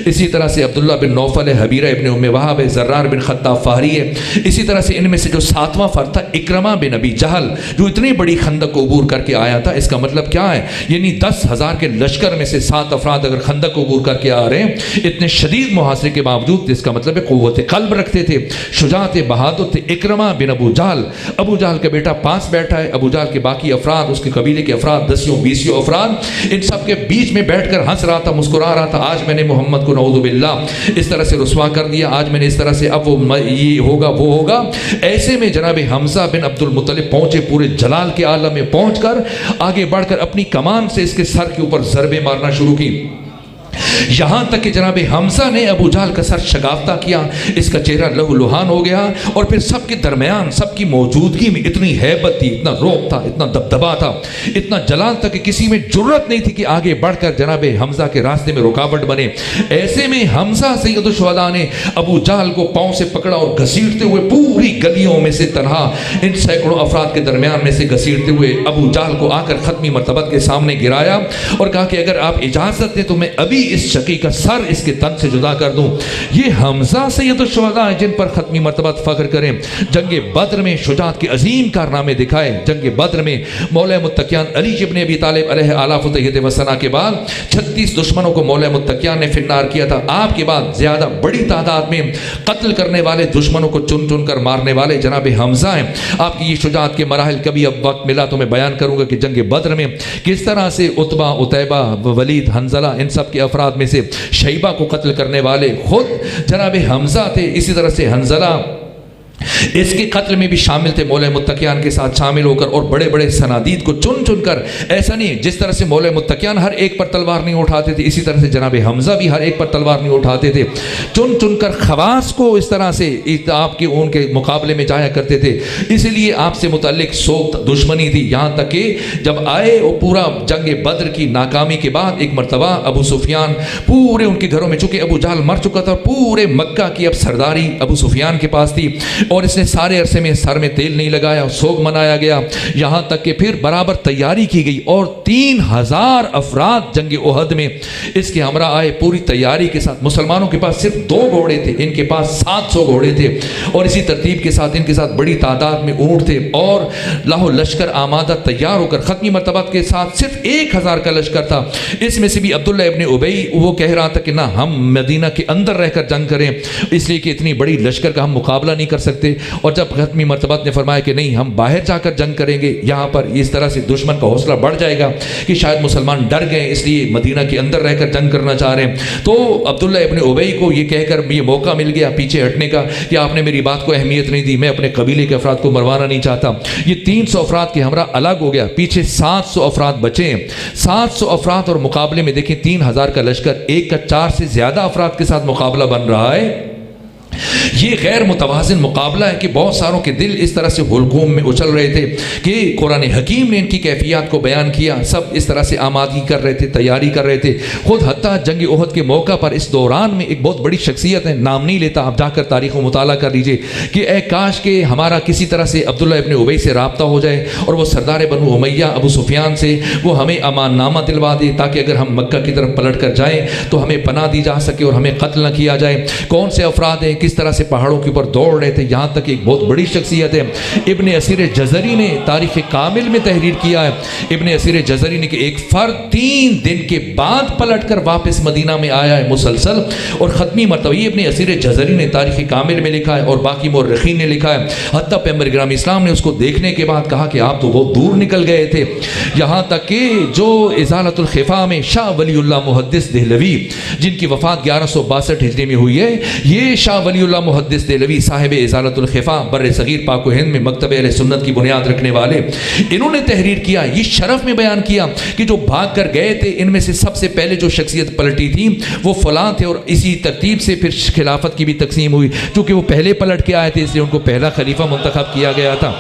اسی طرح سے عبداللہ بن نوفل ہے، حبیرہ ابن ام وہب ہے، زرار بن خطاب فہری ہے، اسی طرح سے ان میں سے جو 7واں فرد تھا اکرمہ بن ابی جہل، جو اتنی بڑی خندق کو عبور کر کے آیا تھا۔ اس کا مطلب کیا ہے، یعنی 10,000 کے لشکر میں سے 7 افراد اگر خندق کو عبور کر کے آ رہے ہیں اتنے شدید محاصرے کے باوجود، اس کا مطلب ہے قوت قلب رکھتے تھے، شجاعت بہادر تھے۔ اکرمہ بن ابو جہل، ابو جہل کا بیٹا پاس بیٹھا ہے، ابو جہل کے باقی افراد، اس کے قبیلے کے افراد 10-20 افراد، ان سب کے بیچ میں بیٹھ کر ہنس رہا تھا، مسکرا رہا تھا، آج میں نے محمد کو نعوذ باللہ اس طرح سے رسوا کر دیا، آج میں نے اس طرح سے، اب وہ یہ ہوگا وہ ہوگا۔ ایسے میں جناب حمزہ بن عبد المطلب پہنچے، پورے جلال کے عالم میں پہنچ کر آگے بڑھ کر اپنی کمان سے اس کے سر کے اوپر ضربیں مارنا شروع کی۔ یہاں تک کہ جناب حمزہ نے ابو جہل کا سر شگافتہ کیا، اس کا چہرہ لہو لہان ہو گیا، اور پھر سب کے درمیان سب کی موجودگی میں اتنی ہیبت تھی، اتنا روب تھا، اتنا دبدبا تھا، اتنا جلال تھا کہ کسی میں جرت نہیں تھی کہ آگے بڑھ کر جناب حمزہ کے راستے میں رکاوٹ بنے۔ ایسے میں حمزہ سید الشہداء نے ابو جہل کو پاؤں سے پکڑا اور گھسیٹتے ہوئے پوری گلیوں میں سے تنہا ان سینکڑوں افراد کے درمیان میں سے گھسیٹتے ہوئے ابو جہل کو آ کر ختمی مرتبت کے سامنے گرایا اور کہا کہ اگر آپ اجازت دیں تو میں ابھی اس شقی کا سر اس کے تن سے جدا کر دوں۔ یہ حمزہ سید الشہداء ہیں جن پر ختمی مرتبہ فخر کریں، جنگ بدر میں شجاعت کے عظیم کارنامے دکھائے۔ جنگ بدر میں مولا متقیان علی ابن ابی طالب علیہ آلاف طیبۃ و ثنا کے بعد 36 دشمنوں کو مولا متقیان نے فنار کیا تھا۔ آپ کے بعد زیادہ بڑی تعداد میں قتل کرنے والے، دشمنوں کو چن چن کر مارنے والے جناب حمزہ ہیں۔ آپ کی یہ شجاعت کے مراحل کبھی اب وقت ملا تو میں بیان کروں گا کہ جنگ بدر میں کس طرح سے عتبہ، عتیبہ، ولید، حنظلہ، ان سب کے افراد میں سے شیبہ کو قتل کرنے والے خود جناب حمزہ تھے۔ اسی طرح سے حنظلہ اس کے قتل میں بھی شامل تھے، مولا متقیان کے ساتھ شامل ہو کر، اور بڑے بڑے صنادید کو چن چن کر، ایسا نہیں جس طرح سے مولا متقیان ہر ایک پر تلوار نہیں اٹھاتے تھے، اسی طرح سے جناب حمزہ بھی ہر ایک پر تلوار نہیں اٹھاتے تھے، چن چن کر خواص کو اس طرح سے آپ کے ان کے مقابلے میں جایا کرتے تھے۔ اسی لیے آپ سے متعلق سوخت دشمنی تھی، یہاں تک کہ جب آئے اور پورا جنگ بدر کی ناکامی کے بعد ایک مرتبہ ابو سفیان پورے ان کے گھروں میں، چونکہ ابو جہل مر چکا تھا، پورے مکہ کی اب سرداری ابو سفیان کے پاس تھی، اور اس نے سارے عرصے میں سر میں تیل نہیں لگایا، سوگ منایا گیا، یہاں تک کہ پھر برابر تیاری کی گئی اور 3000 افراد جنگ احد میں اس کے ہمراہ آئے پوری تیاری کے ساتھ۔ مسلمانوں کے پاس صرف 2 گھوڑے تھے، ان کے پاس 700 گھوڑے تھے، اور اسی ترتیب کے ساتھ ان کے ساتھ بڑی تعداد میں اونٹ تھے، اور لاہو لشکر آمادہ تیار ہو کر ختمی مرتبات کے ساتھ صرف 1000 کا لشکر تھا۔ اس میں سے بھی عبداللہ ابن ابی وہ کہہ رہا تھا کہ نہ، ہم مدینہ کے اندر رہ کر جنگ کریں، اس لیے کہ اتنی بڑی لشکر کا ہم مقابلہ نہیں کر سکتے، اور جب ختمی مرتبات نے فرمایا کہ نہیں، ہم باہر جا کر جنگ کریں گے، یہاں پر اس طرح سے دشمن کا حوصلہ بڑھ جائے گا کہ شاید مسلمان ڈر گئے، اس لیے مدینہ کے اندر رہ کر جنگ کرنا چاہ رہے ہیں، تو عبداللہ ابن ابی کو یہ کہہ کر یہ موقع مل گیا پیچھے ہٹنے کا کہ آپ نے میری بات کو اہمیت نہیں دی، میں اپنے قبیلے کے افراد کو مروانا نہیں چاہتا۔ یہ 300 افراد کے ہمراہ الگ ہو گیا، پیچھے 700 افراد بچے ہیں۔ 700 افراد اور مقابلے میں دیکھیں 3000 کا لشکر، ایک کا 4 سے زیادہ افراد کے ساتھ مقابلہ بن رہا ہے۔ یہ غیر متوازن مقابلہ ہے کہ بہت ساروں کے دل اس طرح سے حلقوم میں اچھل رہے تھے کہ قرآن حکیم نے ان کی کیفیات کو بیان کیا، سب اس طرح سے آمادگی کر رہے تھے، تیاری کر رہے تھے۔ خود حتیٰ جنگ احد کے موقع پر اس دوران میں ایک بہت بڑی شخصیت ہے، نام نہیں لیتا، آپ جا کر تاریخ و مطالعہ کر لیجئے، کہ اے کاش کہ ہمارا کسی طرح سے عبداللہ ابن ابی سے رابطہ ہو جائے اور وہ سردار بنو امیہ ابو سفیان سے وہ ہمیں امان نامہ دلوا دے، تاکہ اگر ہم مکہ کی طرف پلٹ کر جائیں تو ہمیں پناہ دی جا سکے اور ہمیں قتل نہ کیا جائے۔ کون سے افراد ہیں، کس طرح سے پہاڑوں کے اوپر دوڑ رہے تھے، یہاں تک ایک بہت بڑی شخصیت ہے ابن اسیر جزری نے تاریخ کامل میں تحریر کیا ہے۔ ابن اسیر جزری نے کہ ایک فرد 3 دن کے بعد پلٹ کر واپس مدینہ میں آیا ہے مسلسل، اور ختمی مرتبہ یہ ابن اسیر جزری نے تاریخ کامل میں لکھا ہے، اور باقی مورخین نے لکھا ہے، حتیٰ پیغمبر گرامی اسلام نے اس کو دیکھنے کے بعد کہا کہ آپ تو بہت دور نکل گئے تھے۔ یہاں تک کہ جو ازالۃ الخفا میں شاہ ولی اللہ محدث دہلوی جن کی وفات 1162 ہجری میں ہوئی ہے، یہ شاہ ولی اللہ محدث دہلوی صاحب ازالۃ الخفا بر صغیر پاک و ہند میں مکتب اہل سنت کی بنیاد رکھنے والے، انہوں نے تحریر کیا، یہ شرف میں بیان کیا کہ جو بھاگ کر گئے تھے ان میں سے سب سے پہلے جو شخصیت پلٹی تھی وہ فلاں تھے، اور اسی ترتیب سے پھر خلافت کی بھی تقسیم ہوئی، چونکہ وہ پہلے پلٹ کے آئے تھے اس لیے ان کو پہلا خلیفہ منتخب کیا گیا تھا۔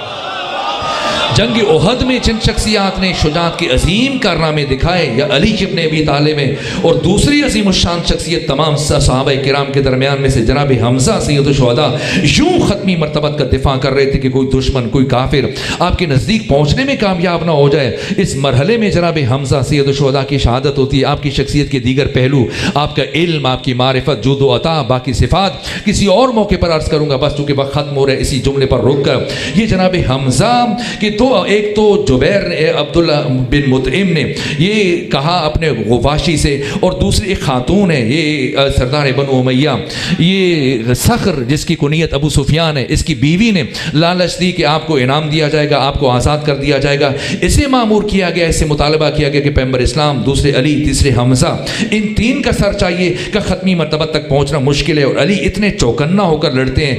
جنگ احد میں جن شخصیات نے شجاعت کے عظیم کارنامے دکھائے، یا علی ابن ابی طالب ہے، اور دوسری عظیم الشان شخصیت تمام صحابہ کرام کے درمیان میں سے جناب حمزہ سید الشہداء یوں ختمی مرتبت کا دفاع کر رہے تھے کہ کوئی دشمن، کوئی کافر آپ کے نزدیک پہنچنے میں کامیاب نہ ہو جائے۔ اس مرحلے میں جناب حمزہ سید الشہداء کی شہادت ہوتی ہے۔ آپ کی شخصیت کے دیگر پہلو، آپ کا علم، آپ کی معرفت، جود و عطا، باقی صفات کسی اور موقع پر عرض کروں گا، بس چونکہ وقت ختم ہو رہا ہے اسی جملے پر رک کر یہ جناب حمزہ کے ایک تو جبیر عبداللہ بن مطعم نے یہ کہا اپنے غواشی سے، اور دوسری ایک خاتون ہے یہ سردار بنو امیہ، یہ صخر جس کی کنیت ابو سفیان ہے، اس کی بیوی نے لالچ دی کہ آپ کو انعام دیا جائے گا، آپ کو آزاد کر دیا جائے گا۔ اسے مامور کیا گیا، اسے مطالبہ کیا گیا کہ پیغمبر اسلام، دوسرے علی، تیسرے حمزہ، ان 3 کا سر چاہیے کہ ختمی مرتبہ تک پہنچنا مشکل ہے، اور علی اتنے چوکنا ہو کر لڑتے ہیں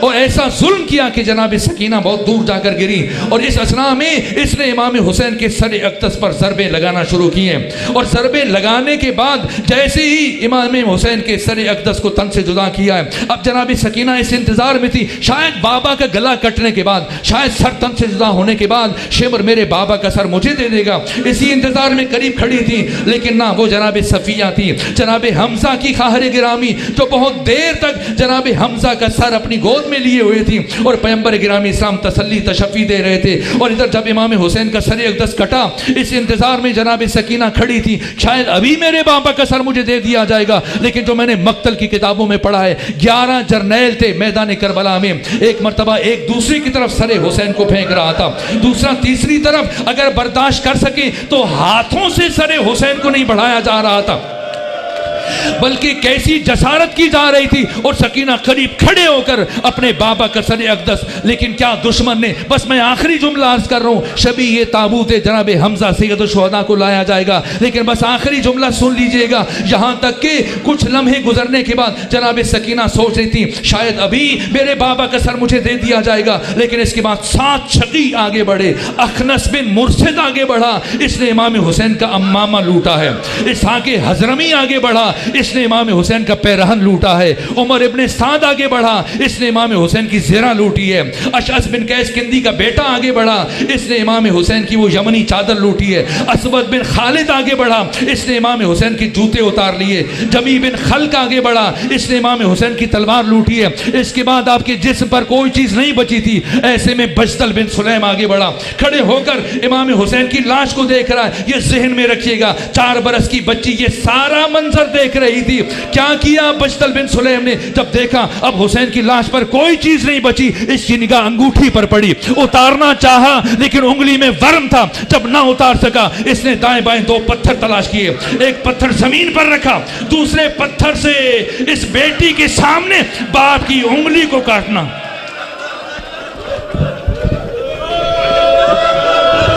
اور ایسا ظلم کیا کہ جناب سکینہ بہت دور جا کر گری، اور اس اسنا میں اس نے امام حسین کے سر اقدس پر ضربیں لگانا شروع کی ہیں، اور ضربیں لگانے کے بعد جیسے ہی امام حسین کے سر اقدس کو تن سے جدا کیا ہے، اب جناب سکینہ اس انتظار میں تھی، شاید بابا کا گلا کٹنے کے بعد، شاید سر تن سے جدا ہونے کے بعد شمر میرے بابا کا سر مجھے دے دے گا، اسی انتظار میں قریب کھڑی تھی، لیکن نہ، وہ جناب صفیہ تھی، جناب حمزہ کی خواہر گرامی، جو بہت دیر تک جناب حمزہ کا سر اپنی گود میں لیے ہوئے تھی، اور پیغمبر گرامی اسلام تسلی تشفی دے رہے تھے، اور ادھر جب امام حسین کا سر اقدس کٹا، اس انتظار میں جناب سکینہ کھڑی تھی، شاید ابھی میرے بابا کا سر مجھے دے دیا جائے گا، لیکن جو میں نے مقتل کی کتابوں میں پڑھا ہے، 11 جرنیل تھے میدان کربلا میں، ایک مرتبہ ایک دوسری کی طرف سر حسین کو پھینک رہا تھا، دوسرا تیسری طرف، اگر برداشت کر سکے تو ہاتھوں سے سر حسین کو نہیں بڑھایا جا رہا تھا، بلکہ کیسی جسارت کی جا رہی تھی، اور سکینہ قریب کھڑے ہو کر اپنے بابا کا سر اقدس، لیکن کیا دشمن نے، بس میں آخری جملہ عرض کر رہا ہوں، شبی یہ تابوت جناب حمزہ سید الشہداء کو لایا جائے گا، لیکن بس آخری جملہ سن لیجئے گا، یہاں تک کہ کچھ لمحے گزرنے کے بعد جناب سکینہ سوچ رہی تھی شاید ابھی میرے بابا کا سر مجھے دے دیا جائے گا، لیکن اس کے بعد 7 شقی آگے بڑھے، اخنس بن مرشد آگے بڑھا، اس نے امام حسین کا امامہ لوٹا ہے، اسحاق حضرمی آگے بڑھا، اس نے امام حسین کا پیرہن لوٹا ہے، عمر ابن سعد آگے بڑھا، اس نے امام حسین کی زرہ لوٹی ہے، اشعث بن قیس کندی کا بیٹا آگے بڑھا، اس نے امام حسین کی وہ یمنی چادر لوٹی ہے، اسود بن خالد آگے بڑھا، اس نے امام حسین کی جوتے اتار لیے، جمی بن خلق آگے بڑھا، اس نے امام حسین کی تلوار لوٹی ہے، اس کے بعد آپ کے جسم پر کوئی چیز نہیں بچی تھی، ایسے میں بجتل بن سلیم آگے بڑھا، کھڑے ہو کر امام حسین کی لاش کو دیکھ رہا ہے، یہ ذہن میں رکھیے گا، 4 برس کی بچی یہ سارا منظر دیکھ رہی تھی، کیا کیا بجتل بن سلیم نے، جب دیکھا اب حسین کی لاش پر کوئی چیز نہیں بچی، اس کی نگاہ انگوٹھی پر پڑی، اتارنا چاہا لیکن انگلی میں ورم تھا، جب نہ اتار سکا اس نے دائیں بائیں 2 پتھر تلاش کیے، ایک پتھر زمین پر رکھا، دوسرے پتھر سے اس بیٹی کے سامنے باپ کی انگلی کو کاٹنا،